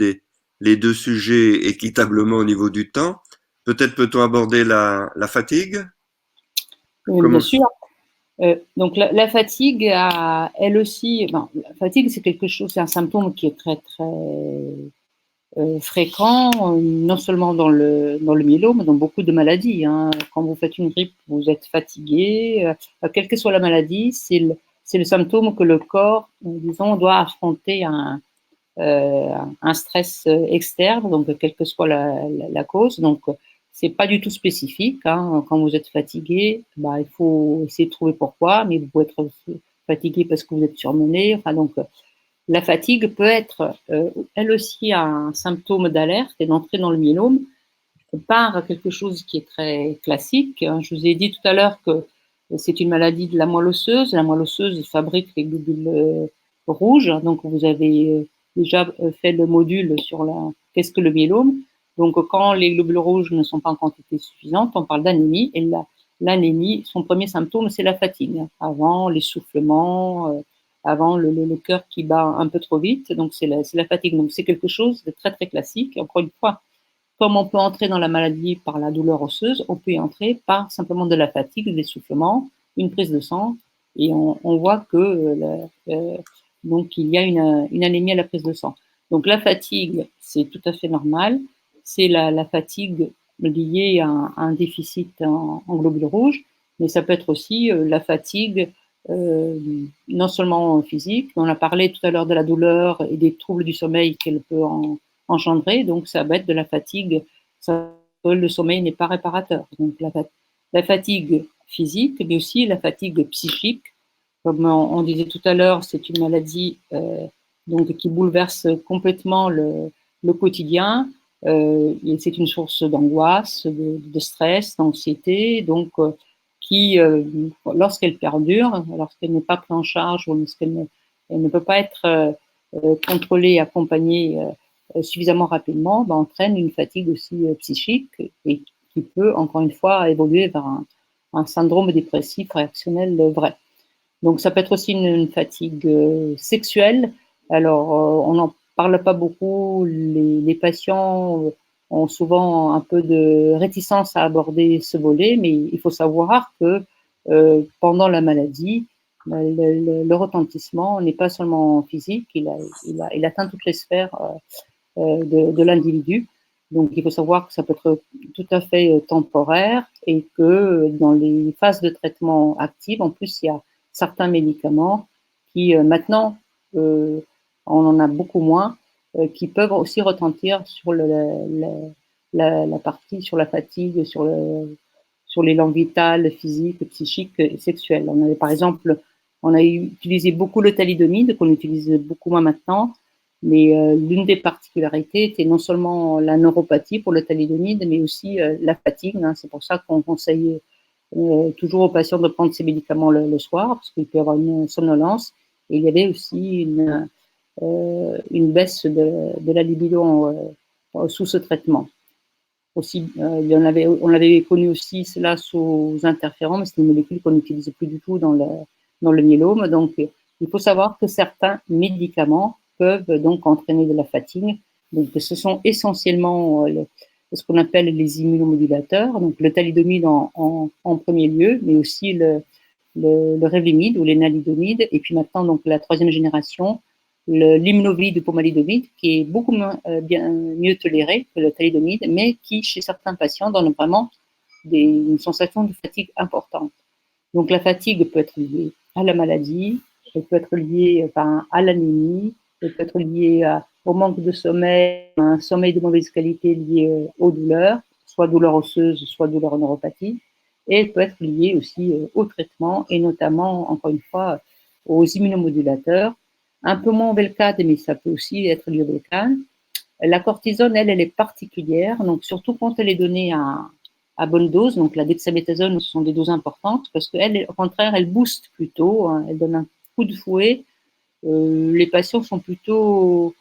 Speaker 3: les deux sujets équitablement au niveau du temps, peut-être peut-on aborder la fatigue?
Speaker 2: Bien
Speaker 3: Comment?
Speaker 2: sûr. Donc la fatigue a, elle aussi, la fatigue c'est quelque chose, c'est un symptôme qui est très très fréquent, non seulement dans le myélome, mais dans beaucoup de maladies. Hein. Quand vous faites une grippe, vous êtes fatigué, quelle que soit la maladie, c'est le symptôme que le corps, disons, doit affronter un stress externe, donc quelle que soit la cause. Donc, c'est pas du tout spécifique. Hein. Quand vous êtes fatigué, bah, il faut essayer de trouver pourquoi, mais vous pouvez être fatigué parce que vous êtes surmené. Enfin, donc, la fatigue peut être, elle aussi, un symptôme d'alerte et d'entrée dans le myélome par quelque chose qui est très classique. Je vous ai dit tout à l'heure que c'est une maladie de la moelle osseuse. La moelle osseuse fabrique les globules rouges. Donc, vous avez déjà fait le module sur qu'est-ce que le myélome. Donc, quand les globules rouges ne sont pas en quantité suffisante, on parle d'anémie. Et l'anémie, son premier symptôme, c'est la fatigue. Avant l'essoufflement, avant le cœur qui bat un peu trop vite. Donc, c'est la fatigue. Donc, c'est quelque chose de très, très classique. Encore une fois, comme on peut entrer dans la maladie par la douleur osseuse, on peut y entrer par simplement de la fatigue, de l'essoufflement, une prise de sang, et on voit que donc il y a une anémie à la prise de sang. Donc la fatigue, c'est tout à fait normal. C'est la fatigue liée à un déficit en globules rouges, mais ça peut être aussi la fatigue non seulement physique, on a parlé tout à l'heure de la douleur et des troubles du sommeil qu'elle peut engendrer, donc ça va être de la fatigue, le sommeil n'est pas réparateur. Donc la fatigue physique, mais aussi la fatigue psychique. Comme on disait tout à l'heure, c'est une maladie donc, qui bouleverse complètement le quotidien. Et c'est une source d'angoisse, de stress, d'anxiété, donc qui, lorsqu'elle perdure, lorsqu'elle n'est pas prise en charge ou lorsqu'elle ne peut pas être contrôlée et accompagnée suffisamment rapidement, entraîne une fatigue aussi psychique et qui peut, encore une fois, évoluer vers un syndrome dépressif réactionnel vrai. Donc, ça peut être aussi une fatigue sexuelle. Alors, on n'en parle pas beaucoup. Les patients ont souvent un peu de réticence à aborder ce volet, mais il faut savoir que pendant la maladie, le retentissement n'est pas seulement physique, il atteint toutes les sphères de l'individu. Donc, il faut savoir que ça peut être tout à fait temporaire et que dans les phases de traitement actives, en plus, il y a certains médicaments qui, maintenant, on en a beaucoup moins, qui peuvent aussi retentir sur la partie, sur la fatigue, sur l'élan vital, physique, psychique et sexuel. On avait, par exemple, on a utilisé beaucoup le thalidomide, qu'on utilise beaucoup moins maintenant, mais l'une des particularités était non seulement la neuropathie pour le thalidomide, mais aussi la fatigue. Hein. C'est pour ça qu'on conseille toujours aux patients de prendre ces médicaments le soir, parce qu'il peut y avoir une somnolence. Et il y avait aussi une baisse de la libido sous ce traitement. Aussi, on l'avait connu aussi cela sous interféron, mais c'est une molécule qu'on n'utilise plus du tout dans le myélome. Donc, il faut savoir que certains médicaments peuvent donc entraîner de la fatigue. Donc, ce sont essentiellement ce qu'on appelle les immunomodulateurs, donc le thalidomide en premier lieu, mais aussi le Revlimid ou les nalidomide, et puis maintenant donc la troisième génération, l'imnovide pomalidomide, qui est beaucoup bien mieux toléré que le thalidomide, mais qui, chez certains patients, donne vraiment une sensation de fatigue importante. Donc la fatigue peut être liée à la maladie, elle peut être liée à l'anémie, elle peut être liée au manque de sommeil, à un sommeil de mauvaise qualité lié aux douleurs, soit douleurs osseuses, soit douleurs neuropathiques, et elle peut être liée aussi au traitement, et notamment, encore une fois, aux immunomodulateurs, un peu moins au Velcade, mais ça peut aussi être lié au Velcade. La cortisone, elle est particulière, donc surtout quand elle est donnée à bonne dose. Donc la dexaméthasone, ce sont des doses importantes parce qu'elle, au contraire, elle booste plutôt, hein, elle donne un coup de fouet. Les patients sont plutôt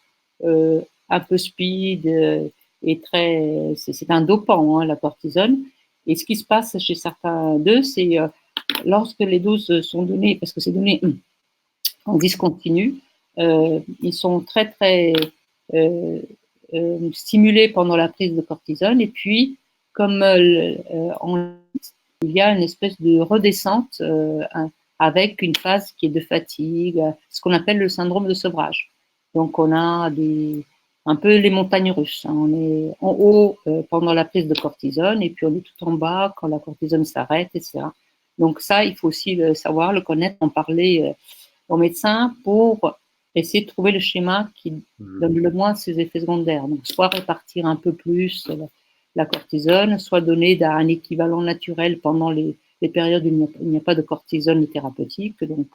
Speaker 2: un peu speed et très. C'est un dopant, hein, la cortisone. Et ce qui se passe chez certains d'eux, c'est lorsque les doses sont données, parce que c'est donné en discontinu, ils sont très très stimulés pendant la prise de cortisone. Et puis, comme il y a une espèce de redescente avec une phase qui est de fatigue, ce qu'on appelle le syndrome de sevrage. Donc, on a un peu les montagnes russes. Hein. On est en haut pendant la prise de cortisone et puis on est tout en bas quand la cortisone s'arrête, etc. Donc ça, il faut aussi le savoir, le connaître, en parler aux médecins pour essayer de trouver le schéma qui donne le moins ces effets secondaires. Donc, soit répartir un peu plus la cortisone, soit donner un équivalent naturel pendant les périodes où il n'y a pas de cortisone thérapeutique. Donc,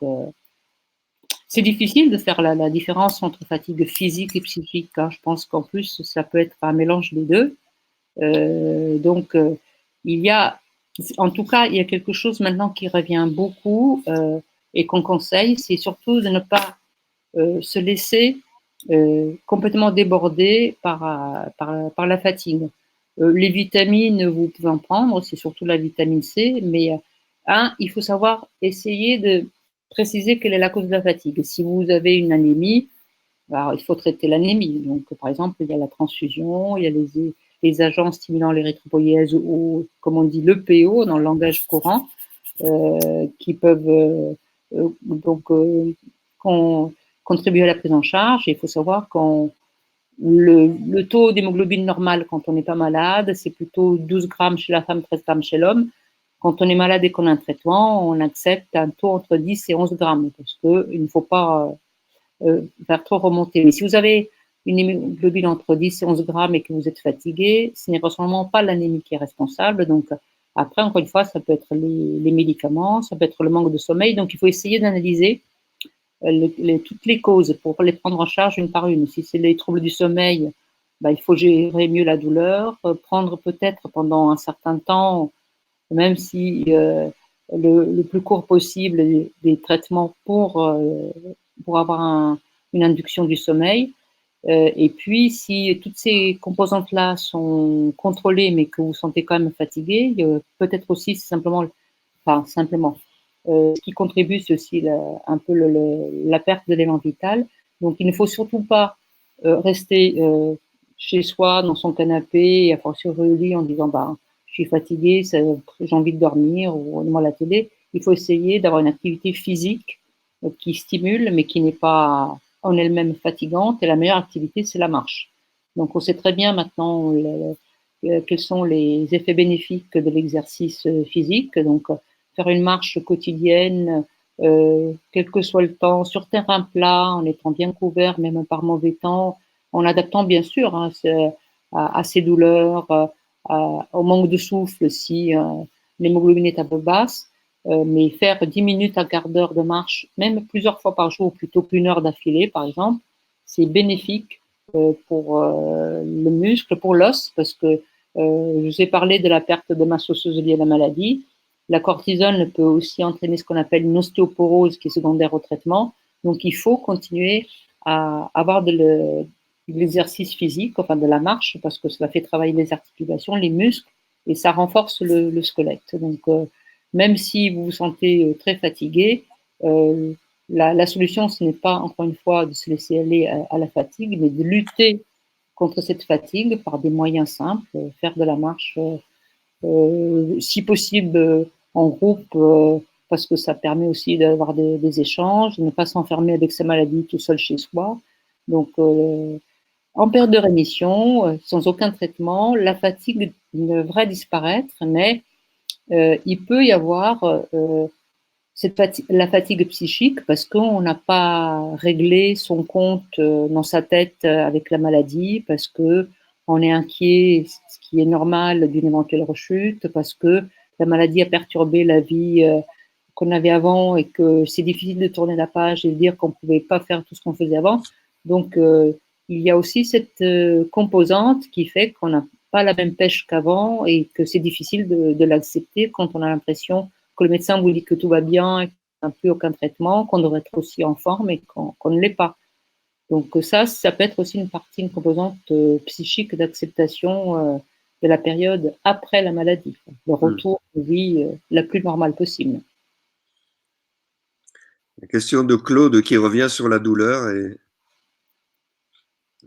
Speaker 2: c'est difficile de faire la différence entre fatigue physique et psychique. Hein. Je pense qu'en plus, ça peut être un mélange des deux. Donc, il y a, en tout cas, il y a quelque chose maintenant qui revient beaucoup et qu'on conseille, c'est surtout de ne pas se laisser complètement déborder par la fatigue. Les vitamines, vous pouvez en prendre, c'est surtout la vitamine C, mais il faut savoir essayer de préciser quelle est la cause de la fatigue. Si vous avez une anémie, alors il faut traiter l'anémie. Donc, par exemple, il y a la transfusion, il y a les agents stimulant l'érythropoïèse ou, comme on dit, l'EPO dans le langage courant, qui peuvent contribuer à la prise en charge. Et il faut savoir qu'on le taux d'hémoglobine normal quand on n'est pas malade, c'est plutôt 12 grammes chez la femme, 13 grammes chez l'homme. Quand on est malade et qu'on a un traitement, on accepte un taux entre 10 et 11 grammes parce qu'il ne faut pas faire trop remonter. Mais si vous avez une hémoglobine entre 10 et 11 grammes et que vous êtes fatigué, ce n'est vraisemblablement pas l'anémie qui est responsable. Donc, après, encore une fois, ça peut être les médicaments, ça peut être le manque de sommeil. Donc, il faut essayer d'analyser toutes les causes pour les prendre en charge une par une. Si c'est les troubles du sommeil, il faut gérer mieux la douleur, prendre peut-être pendant un certain temps, même si le plus court possible, des traitements pour avoir une induction du sommeil. Et puis, si toutes ces composantes-là sont contrôlées, mais que vous sentez quand même fatigué, peut-être aussi simplement, ce qui contribue, c'est aussi un peu la perte de l'élan vital. Donc, il ne faut surtout pas rester chez soi, dans son canapé, et à fortiori au lit, en disant je suis fatigué, j'ai envie de dormir, ou moi la télé. Il faut essayer d'avoir une activité physique qui stimule, mais qui n'est pas en elle-même fatigante. Et la meilleure activité, c'est la marche. Donc, on sait très bien maintenant quels sont les effets bénéfiques de l'exercice physique. Donc, faire une marche quotidienne, quel que soit le temps, sur terrain plat, en étant bien couvert, même par mauvais temps, en adaptant bien sûr à ces douleurs, au manque de souffle si l'hémoglobine est un peu basse, mais faire 10 minutes, un quart d'heure de marche, même plusieurs fois par jour, plutôt qu'une heure d'affilée, par exemple, c'est bénéfique pour le muscle, pour l'os, parce que je vous ai parlé de la perte de masse osseuse liée à la maladie. La cortisone peut aussi entraîner ce qu'on appelle une ostéoporose qui est secondaire au traitement. Donc, il faut continuer à avoir de l'exercice physique, enfin de la marche, parce que cela fait travailler les articulations, les muscles, et ça renforce le squelette. Donc, même si vous vous sentez très fatigué, la solution, ce n'est pas, encore une fois, de se laisser aller à la fatigue, mais de lutter contre cette fatigue par des moyens simples, faire de la marche, si possible, en groupe, parce que ça permet aussi d'avoir des échanges, de ne pas s'enfermer avec sa maladie tout seul chez soi. Donc, en période de rémission, sans aucun traitement, la fatigue devrait disparaître, mais il peut y avoir la fatigue psychique parce qu'on n'a pas réglé son compte dans sa tête avec la maladie, parce qu'on est inquiet, ce qui est normal d'une éventuelle rechute, parce que la maladie a perturbé la vie qu'on avait avant et que c'est difficile de tourner la page et de dire qu'on ne pouvait pas faire tout ce qu'on faisait avant. Donc, il y a aussi cette composante qui fait qu'on a pas la même pêche qu'avant et que c'est difficile de l'accepter quand on a l'impression que le médecin vous dit que tout va bien et qu'il n'y a plus aucun traitement, qu'on devrait être aussi en forme et qu'on ne l'est pas. Donc ça peut être aussi une partie, une composante psychique d'acceptation de la période après la maladie, le retour de vie la plus normale possible.
Speaker 3: La question de Claude qui revient sur la douleur et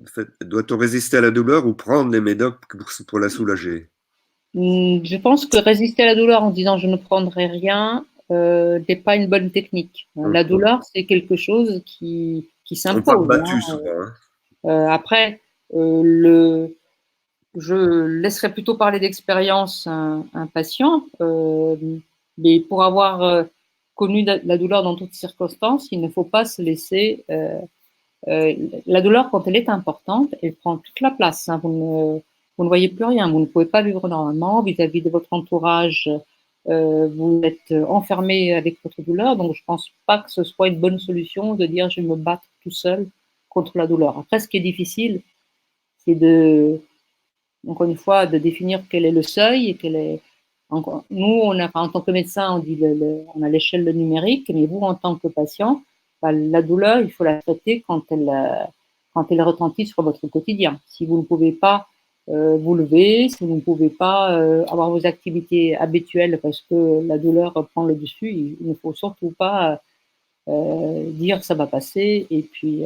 Speaker 3: en fait, doit-on résister à la douleur ou prendre les médocs pour la soulager?
Speaker 2: Je pense que résister à la douleur en disant je ne prendrai rien n'est pas une bonne technique. La douleur, c'est quelque chose qui
Speaker 3: On
Speaker 2: s'impose.
Speaker 3: parle battu souvent.
Speaker 2: Après, je laisserai plutôt parler d'expérience un patient, mais pour avoir connu la douleur dans toutes circonstances, il ne faut pas se laisser. La douleur, quand elle est importante, elle prend toute la place. Hein. Vous ne voyez plus rien, vous ne pouvez pas vivre normalement vis-à-vis de votre entourage. Vous êtes enfermé avec votre douleur, donc je ne pense pas que ce soit une bonne solution de dire je vais me battre tout seul contre la douleur. Après, ce qui est difficile, c'est encore une fois, de définir quel est le seuil et quel est. Nous, en tant que médecin, on dit on a l'échelle numérique, mais vous, en tant que patient, la douleur, il faut la traiter quand elle retentit sur votre quotidien. Si vous ne pouvez pas vous lever, si vous ne pouvez pas avoir vos activités habituelles parce que la douleur prend le dessus, il ne faut surtout pas dire ça va passer. Et puis,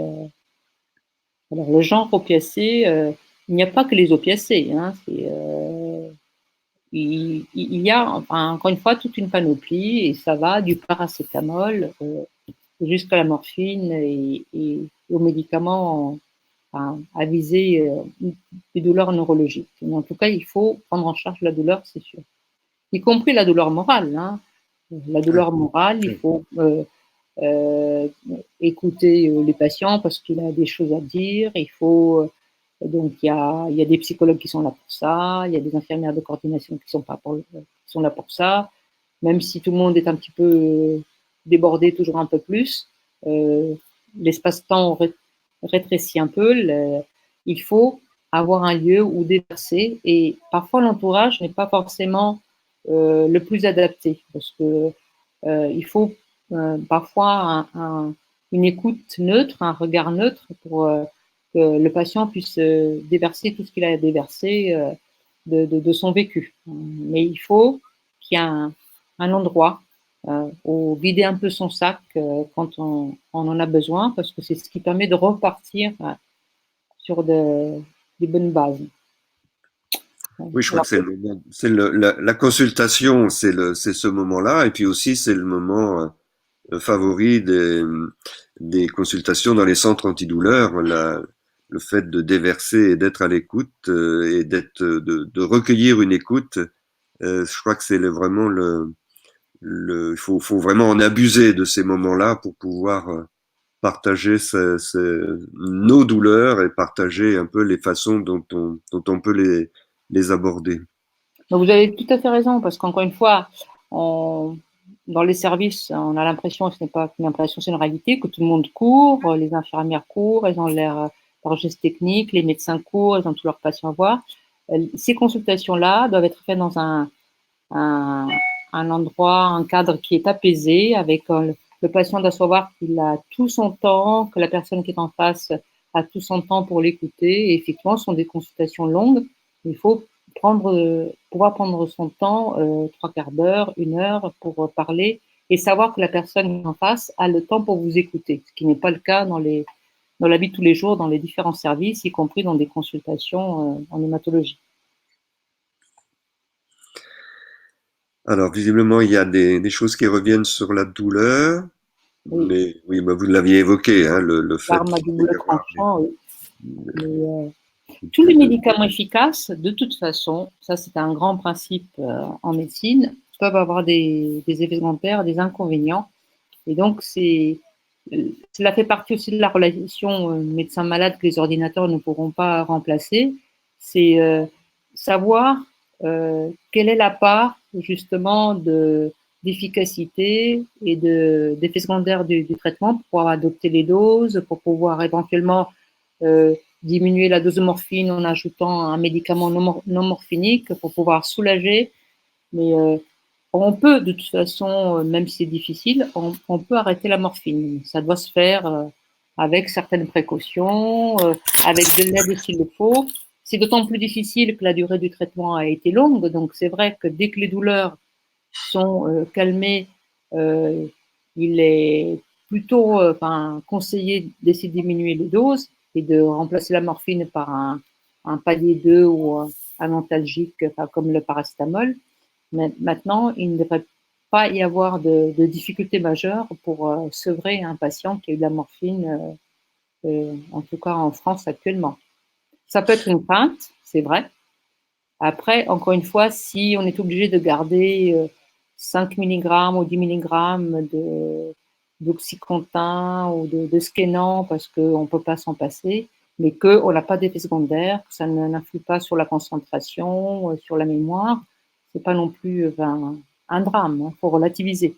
Speaker 2: alors le genre opiacé, il n'y a pas que les opiacés. Hein, il y a, enfin, encore une fois, toute une panoplie et ça va du paracétamol jusqu'à la morphine et aux médicaments à viser des douleurs neurologiques. Mais en tout cas, il faut prendre en charge la douleur, c'est sûr. Y compris la douleur morale. Hein. La douleur morale, il faut écouter les patients parce qu'il a des choses à dire. Il faut donc il y a des psychologues qui sont là pour ça. Il y a des infirmières de coordination qui sont là pour ça. Même si tout le monde est un petit peu débordé, toujours un peu plus, l'espace-temps rétrécit un peu. Il faut avoir un lieu où déverser et parfois l'entourage n'est pas forcément le plus adapté parce que il faut parfois une écoute neutre, un regard neutre pour que le patient puisse déverser tout ce qu'il a à déverser de son vécu. Mais il faut qu'il y ait un endroit où vider un peu son sac quand on en a besoin, parce que c'est ce qui permet de repartir sur des bonnes bases.
Speaker 3: Oui, je crois que c'est le moment, la consultation, c'est ce moment-là, et puis aussi c'est le moment favori des consultations dans les centres antidouleurs, le fait de déverser et d'être à l'écoute et de recueillir une écoute. Je crois que c'est vraiment il faut vraiment en abuser de ces moments-là pour pouvoir partager nos douleurs et partager un peu les façons dont on peut les aborder.
Speaker 2: Donc vous avez tout à fait raison, parce qu'encore une fois, dans les services, on a l'impression, ce n'est pas une impression, c'est une réalité, que tout le monde court, les infirmières courent, elles ont leur geste technique, les médecins courent, ils ont tous leurs patients à voir. Ces consultations-là doivent être faites dans un endroit, un cadre qui est apaisé, avec le patient doit savoir qu'il a tout son temps, que la personne qui est en face a tout son temps pour l'écouter. Et effectivement, ce sont des consultations longues. Il faut pouvoir prendre son temps, 3/4 d'heure, 1 heure pour parler et savoir que la personne en face a le temps pour vous écouter, ce qui n'est pas le cas dans la vie de tous les jours, dans les différents services, y compris dans des consultations en hématologie.
Speaker 3: Alors, visiblement, il y a des choses qui reviennent sur la douleur,
Speaker 2: Oui.
Speaker 3: mais oui, bah, vous l'aviez évoqué, hein, le fait
Speaker 2: L'arme à double tranchant, oui. Mais, tous les médicaments efficaces, de toute façon, ça c'est un grand principe en médecine, peuvent avoir des effets secondaires, des inconvénients. Et donc, cela fait partie aussi de la relation médecin-malade que les ordinateurs ne pourront pas remplacer. C'est savoir quelle est la part justement d'efficacité et d'effets secondaires du traitement pour pouvoir adopter les doses, pour pouvoir éventuellement diminuer la dose de morphine en ajoutant un médicament non morphinique pour pouvoir soulager. Mais on peut, de toute façon, même si c'est difficile, on peut arrêter la morphine. Ça doit se faire avec certaines précautions, avec de l'aide s'il le faut. C'est d'autant plus difficile que la durée du traitement a été longue. Donc, c'est vrai que dès que les douleurs sont calmées, il est plutôt conseillé d'essayer de diminuer les doses et de remplacer la morphine par un palier 2 ou un antalgique comme le paracétamol. Mais maintenant, il ne devrait pas y avoir de difficultés majeures pour sevrer un patient qui a eu de la morphine, en tout cas en France actuellement. Ça peut être une crainte, c'est vrai. Après, encore une fois, si on est obligé de garder 5 mg ou 10 mg d'oxycontin ou de Skénan parce qu'on ne peut pas s'en passer, mais qu'on n'a pas d'effet secondaire, que ça n'influe pas sur la concentration, sur la mémoire, c'est pas non plus un drame, il faut relativiser.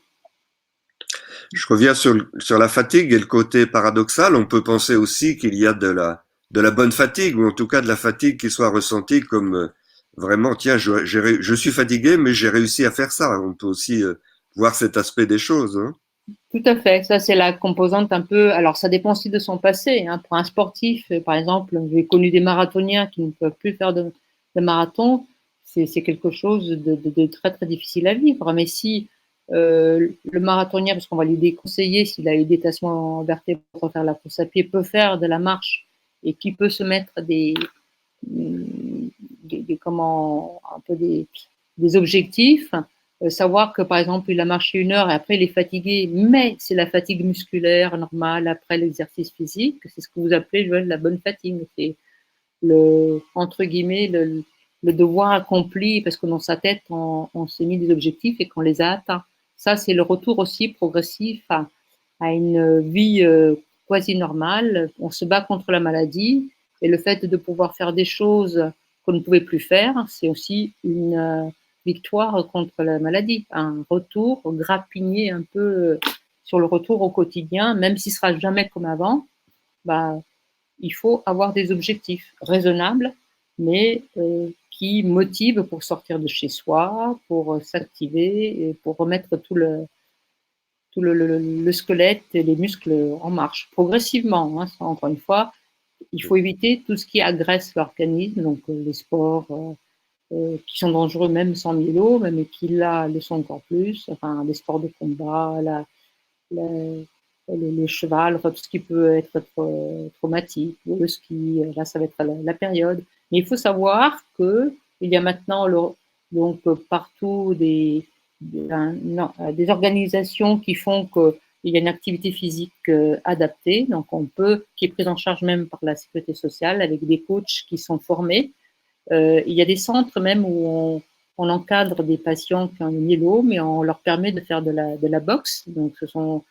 Speaker 3: Je reviens sur la fatigue et le côté paradoxal. On peut penser aussi qu'il y a de la bonne fatigue, ou en tout cas de la fatigue qui soit ressentie comme vraiment, tiens, je suis fatigué, mais j'ai réussi à faire ça. On peut aussi voir cet aspect des choses. Hein.
Speaker 2: Tout à fait, ça c'est la composante un peu, alors ça dépend aussi de son passé. Hein. Pour un sportif, par exemple, j'ai connu des marathoniens qui ne peuvent plus faire de marathon, c'est quelque chose de très très difficile à vivre. Mais si le marathonien, parce qu'on va lui déconseiller s'il a eu des tassements vertébraux pour faire la course à pied, peut faire de la marche et qui peut se mettre des objectifs, savoir que par exemple il a marché 1 heure et après il est fatigué, mais c'est la fatigue musculaire normale après l'exercice physique, c'est ce que vous appelez la bonne fatigue, c'est le entre guillemets le devoir accompli parce que dans sa tête on s'est mis des objectifs et qu'on les a atteints. Ça c'est le retour aussi progressif à une vie quasi normale. On se bat contre la maladie et le fait de pouvoir faire des choses qu'on ne pouvait plus faire, c'est aussi une victoire contre la maladie, un retour, grappigner un peu sur le retour au quotidien, même s'il ne sera jamais comme avant, bah, il faut avoir des objectifs raisonnables, mais qui motivent pour sortir de chez soi, pour s'activer et pour remettre tout le squelette et les muscles en marche, progressivement. Hein, encore une fois, il faut éviter tout ce qui agresse l'organisme, donc les sports qui sont dangereux même sans myélo, mais qui là le sont encore plus, enfin les sports de combat, le cheval, enfin, tout ce qui peut être traumatique, le ski, là ça va être la période. Mais il faut savoir qu'il y a maintenant donc partout des organisations qui font qu'il y a une activité physique adaptée, donc qui est prise en charge même par la sécurité sociale avec des coachs qui sont formés. Il y a des centres même où on encadre des patients qui ont une myélo, mais on leur permet de faire de la boxe. Donc, ce sont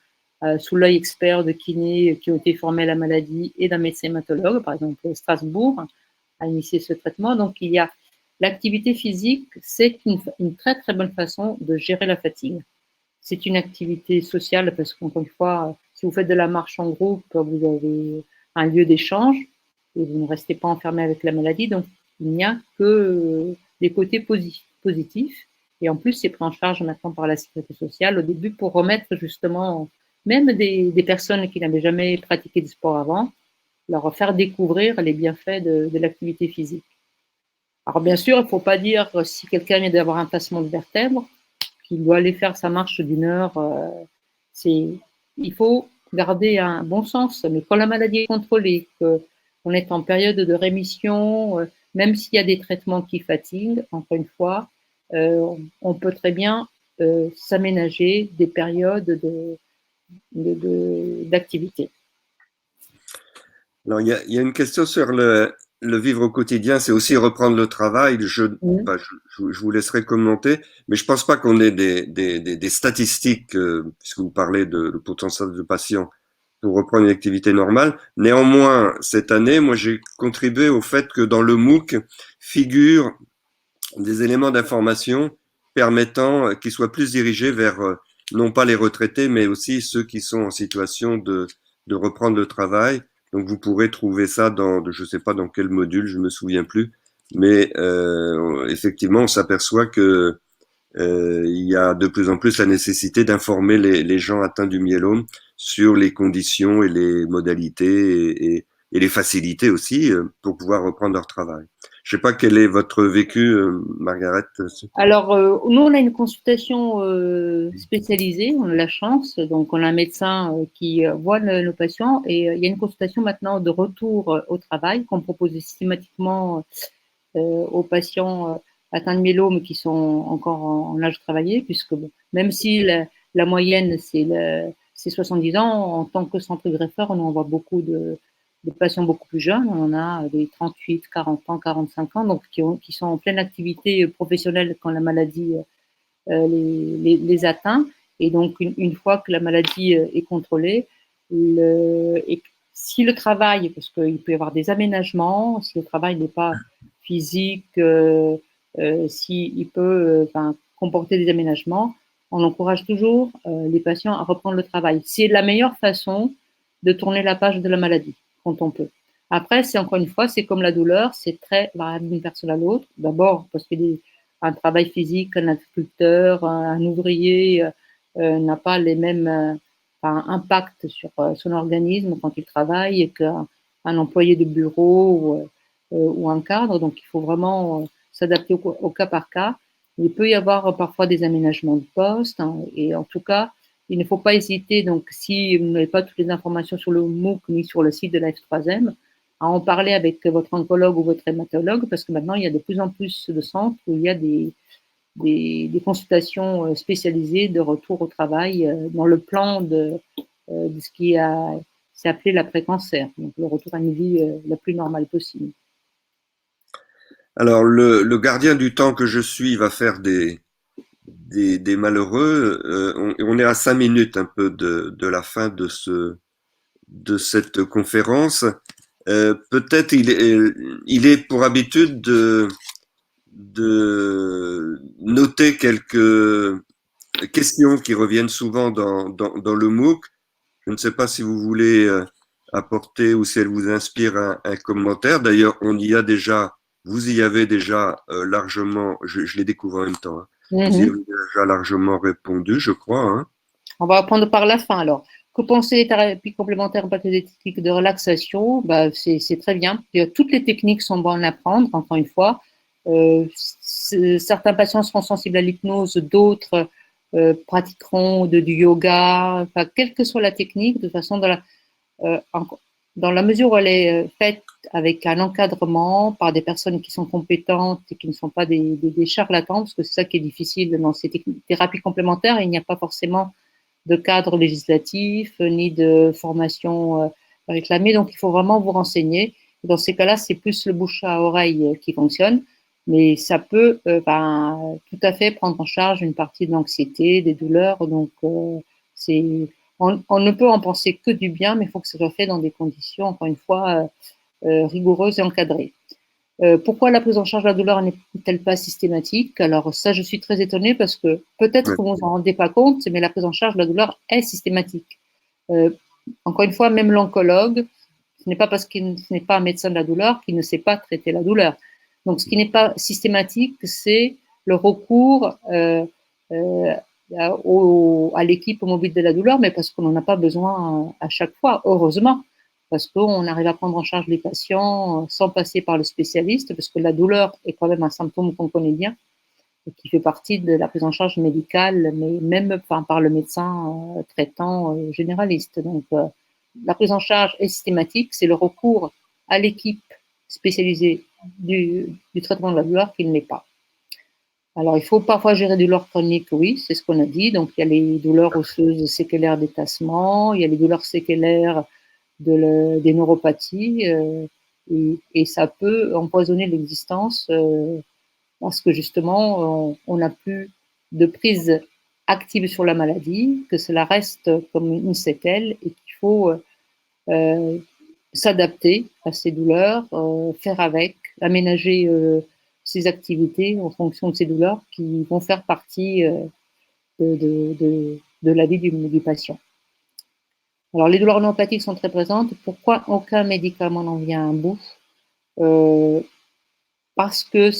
Speaker 2: sous l'œil expert de kinés qui ont été formés à la maladie et d'un médecin hématologue, par exemple Strasbourg, a initié ce traitement. Donc, il y a l'activité physique, c'est une très très bonne façon de gérer la fatigue. C'est une activité sociale parce qu'encore une fois, si vous faites de la marche en groupe, vous avez un lieu d'échange et vous ne restez pas enfermé avec la maladie. Donc, il n'y a que des côtés positifs. Et en plus, c'est pris en charge maintenant par la sécurité sociale au début pour remettre justement même des personnes qui n'avaient jamais pratiqué de sport avant, leur faire découvrir les bienfaits de l'activité physique. Alors bien sûr, il ne faut pas dire si quelqu'un vient d'avoir un tassement de vertèbres qu'il doit aller faire sa marche d'1 heure. Il faut garder un bon sens. Mais quand la maladie est contrôlée, qu'on est en période de rémission, même s'il y a des traitements qui fatiguent, encore une fois, on peut très bien s'aménager des périodes d'activité.
Speaker 3: Alors, il y a une question sur le vivre au quotidien, c'est aussi reprendre le travail. Je vous laisserai commenter, mais je pense pas qu'on ait des statistiques, puisque vous parlez de potentiel de patients, pour reprendre une activité normale. Néanmoins, cette année, moi, j'ai contribué au fait que dans le MOOC figurent des éléments d'information permettant qu'ils soient plus dirigés vers non pas les retraités, mais aussi ceux qui sont en situation de reprendre le travail, Donc vous pourrez trouver ça dans, je ne sais pas dans quel module, je me souviens plus, mais effectivement, on s'aperçoit que il y a de plus en plus la nécessité d'informer les gens atteints du myélome sur les conditions et les modalités et les facilités aussi pour pouvoir reprendre leur travail. Je ne sais pas quel est votre vécu, Margaret.
Speaker 2: Alors, nous, on a une consultation spécialisée, on a la chance, donc on a un médecin qui voit nos patients et il y a une consultation maintenant de retour au travail qu'on propose systématiquement aux patients atteints de myélome qui sont encore en âge de travailler, puisque bon, même si la moyenne c'est 70 ans, en tant que centre greffeur, on en voit beaucoup de patients beaucoup plus jeunes. On en a des 38, 40 ans, 45 ans, donc qui sont en pleine activité professionnelle quand la maladie les atteint. Et donc, une fois que la maladie est contrôlée, et si le travail, parce qu'il peut y avoir des aménagements, si le travail n'est pas physique, s'il peut comporter des aménagements, on encourage toujours les patients à reprendre le travail. C'est la meilleure façon de tourner la page de la maladie, quand on peut. Après, c'est encore une fois, c'est comme la douleur, c'est très variable d'une personne à l'autre. D'abord, parce qu'un travail physique, un agriculteur, un ouvrier n'a pas les mêmes impacts sur son organisme quand il travaille qu'un employé de bureau ou un cadre. Donc, il faut vraiment s'adapter au cas par cas. Il peut y avoir parfois des aménagements de poste et en tout cas, il ne faut pas hésiter. Donc, si vous n'avez pas toutes les informations sur le MOOC ni sur le site de la F3M, à en parler avec votre oncologue ou votre hématologue, parce que maintenant, il y a de plus en plus de centres où il y a des consultations spécialisées de retour au travail dans le plan de ce qui s'est appelé l'après-cancer, donc le retour à une vie la plus normale possible.
Speaker 3: Alors, le gardien du temps que je suis va faire des malheureux. On est à 5 minutes un peu de la fin de cette conférence. Peut-être il est pour habitude de noter quelques questions qui reviennent souvent dans le MOOC. Je ne sais pas si vous voulez apporter ou si elle vous inspire un commentaire. D'ailleurs, vous y avez déjà largement, je les découvre en même temps, hein. Vous y avez déjà largement répondu, je crois, hein.
Speaker 2: On va apprendre par la fin alors. Que penser des thérapies complémentaires techniques de relaxation? C'est très bien. Toutes les techniques sont bonnes à apprendre, encore une fois. Certains patients seront sensibles à l'hypnose, d'autres pratiqueront du yoga. Enfin, quelle que soit la technique, de toute façon, dans la mesure où elle est faite avec un encadrement par des personnes qui sont compétentes et qui ne sont pas des charlatans, parce que c'est ça qui est difficile dans ces thérapies complémentaires, il n'y a pas forcément de cadre législatif ni de formation réclamée, donc il faut vraiment vous renseigner. Dans ces cas-là, c'est plus le bouche à oreille qui fonctionne, mais ça peut tout à fait prendre en charge une partie de l'anxiété, des douleurs, donc on ne peut en penser que du bien, mais il faut que ce soit fait dans des conditions, encore une fois, rigoureuses et encadrées. Pourquoi la prise en charge de la douleur n'est-elle pas systématique? Alors ça, je suis très étonnée parce que peut-être que vous ne vous en rendez pas compte, mais la prise en charge de la douleur est systématique. Encore une fois, même l'oncologue, ce n'est pas parce qu'il n'est pas un médecin de la douleur qu'il ne sait pas traiter la douleur. Donc, ce qui n'est pas systématique, c'est le recours à l'équipe mobile de la douleur, mais parce qu'on n'en a pas besoin à chaque fois, heureusement, parce qu'on arrive à prendre en charge les patients sans passer par le spécialiste, parce que la douleur est quand même un symptôme qu'on connaît bien et qui fait partie de la prise en charge médicale, mais même par le médecin traitant généraliste. Donc, la prise en charge est systématique, c'est le recours à l'équipe spécialisée du traitement de la douleur qui ne l'est pas. Alors, il faut parfois gérer des douleurs chroniques, oui, c'est ce qu'on a dit. Donc, il y a les douleurs osseuses séquelaires d'étassement, il y a les douleurs séquelaires des neuropathies, et ça peut empoisonner l'existence parce que justement, on n'a plus de prise active sur la maladie, que cela reste comme une séquelle et qu'il faut s'adapter à ces douleurs, faire avec, aménager ces activités en fonction de ces douleurs qui vont faire partie de la vie du patient. Alors, les douleurs homéopathiques sont très présentes. Pourquoi aucun médicament n'en vient à bout? euh, Parce que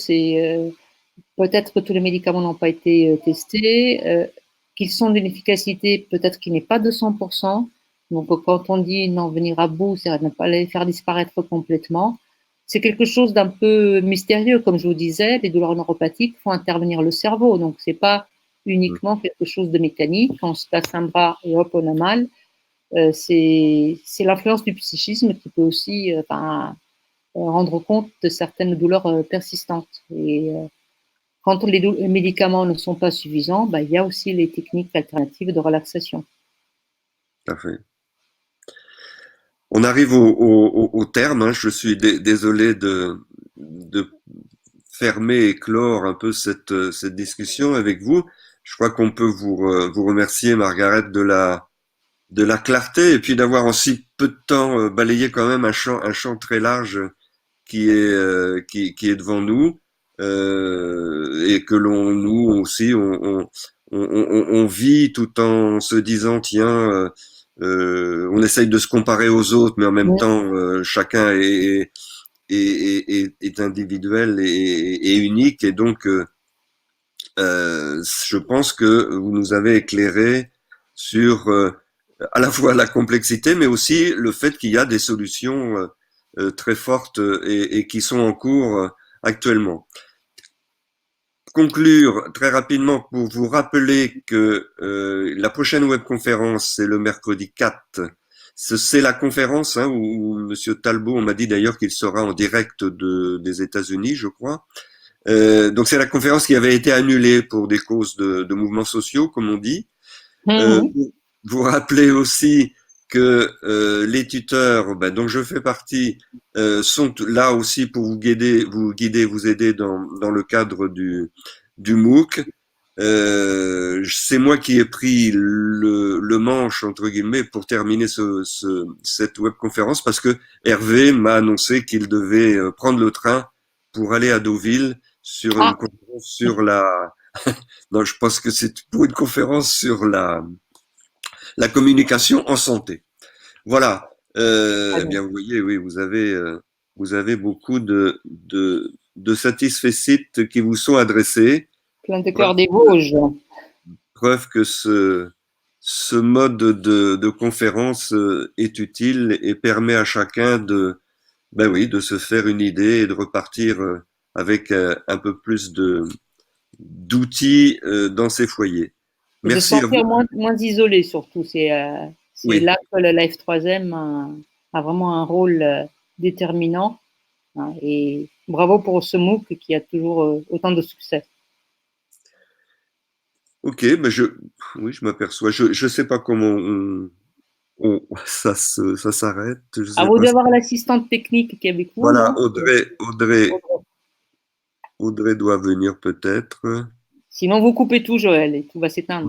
Speaker 2: peut-être que tous les médicaments n'ont pas été testés, qu'ils sont d'une efficacité peut-être qui n'est pas de 100%. Donc, quand on dit n'en venir à bout, c'est ne pas les faire disparaître complètement. C'est quelque chose d'un peu mystérieux, comme je vous disais. Les douleurs neuropathiques font intervenir le cerveau, donc c'est pas uniquement quelque chose de mécanique. Quand on se casse un bras et hop, on a mal. C'est l'influence du psychisme qui peut aussi rendre compte de certaines douleurs persistantes. Et quand les médicaments ne sont pas suffisants, bah, il y a aussi les techniques alternatives de relaxation.
Speaker 3: Tout à fait. On arrive au terme. Hein. Je suis désolé de fermer et clore un peu cette discussion avec vous. Je crois qu'on peut vous remercier, Margaret, de la clarté et puis d'avoir en si peu de temps balayé quand même un champ très large qui est devant nous et que nous aussi on vit tout en se disant tiens on essaye de se comparer aux autres mais en même temps chacun est individuel et unique et donc je pense que vous nous avez éclairé sur à la fois la complexité, mais aussi le fait qu'il y a des solutions très fortes et qui sont en cours actuellement. Conclure très rapidement pour vous rappeler que la prochaine webconférence, c'est le mercredi 4. C'est la conférence hein, où Monsieur Talbot, on m'a dit d'ailleurs qu'il sera en direct des États-Unis, je crois. Donc c'est la conférence qui avait été annulée pour des causes de mouvements sociaux, comme on dit. Vous rappelez aussi que les tuteurs, dont je fais partie, sont là aussi pour vous guider, vous aider dans le cadre du MOOC. C'est moi qui ai pris le manche entre guillemets pour terminer cette webconférence parce que Hervé m'a annoncé qu'il devait prendre le train pour aller à Deauville sur une conférence sur la. Non, je pense que c'est pour une conférence sur la communication en santé. Voilà. Bien, vous voyez, oui, vous avez beaucoup de satisfaits qui vous sont adressés.
Speaker 2: Plein de cœur des Vosges.
Speaker 3: Preuve que ce mode de conférence est utile et permet à chacun de se faire une idée et de repartir avec un peu plus d'outils dans ses foyers.
Speaker 2: Et de se sentir moins isolé surtout. C'est
Speaker 3: oui.
Speaker 2: là que le Life 3M a vraiment un rôle déterminant. Hein, et bravo pour ce MOOC qui a toujours autant de succès.
Speaker 3: Ok, je m'aperçois. Je sais pas comment ça s'arrête.
Speaker 2: À vous d'avoir l'assistante technique qui est avec vous.
Speaker 3: Voilà, Audrey doit venir peut-être.
Speaker 2: Sinon, vous coupez tout, Joël, et tout va s'éteindre.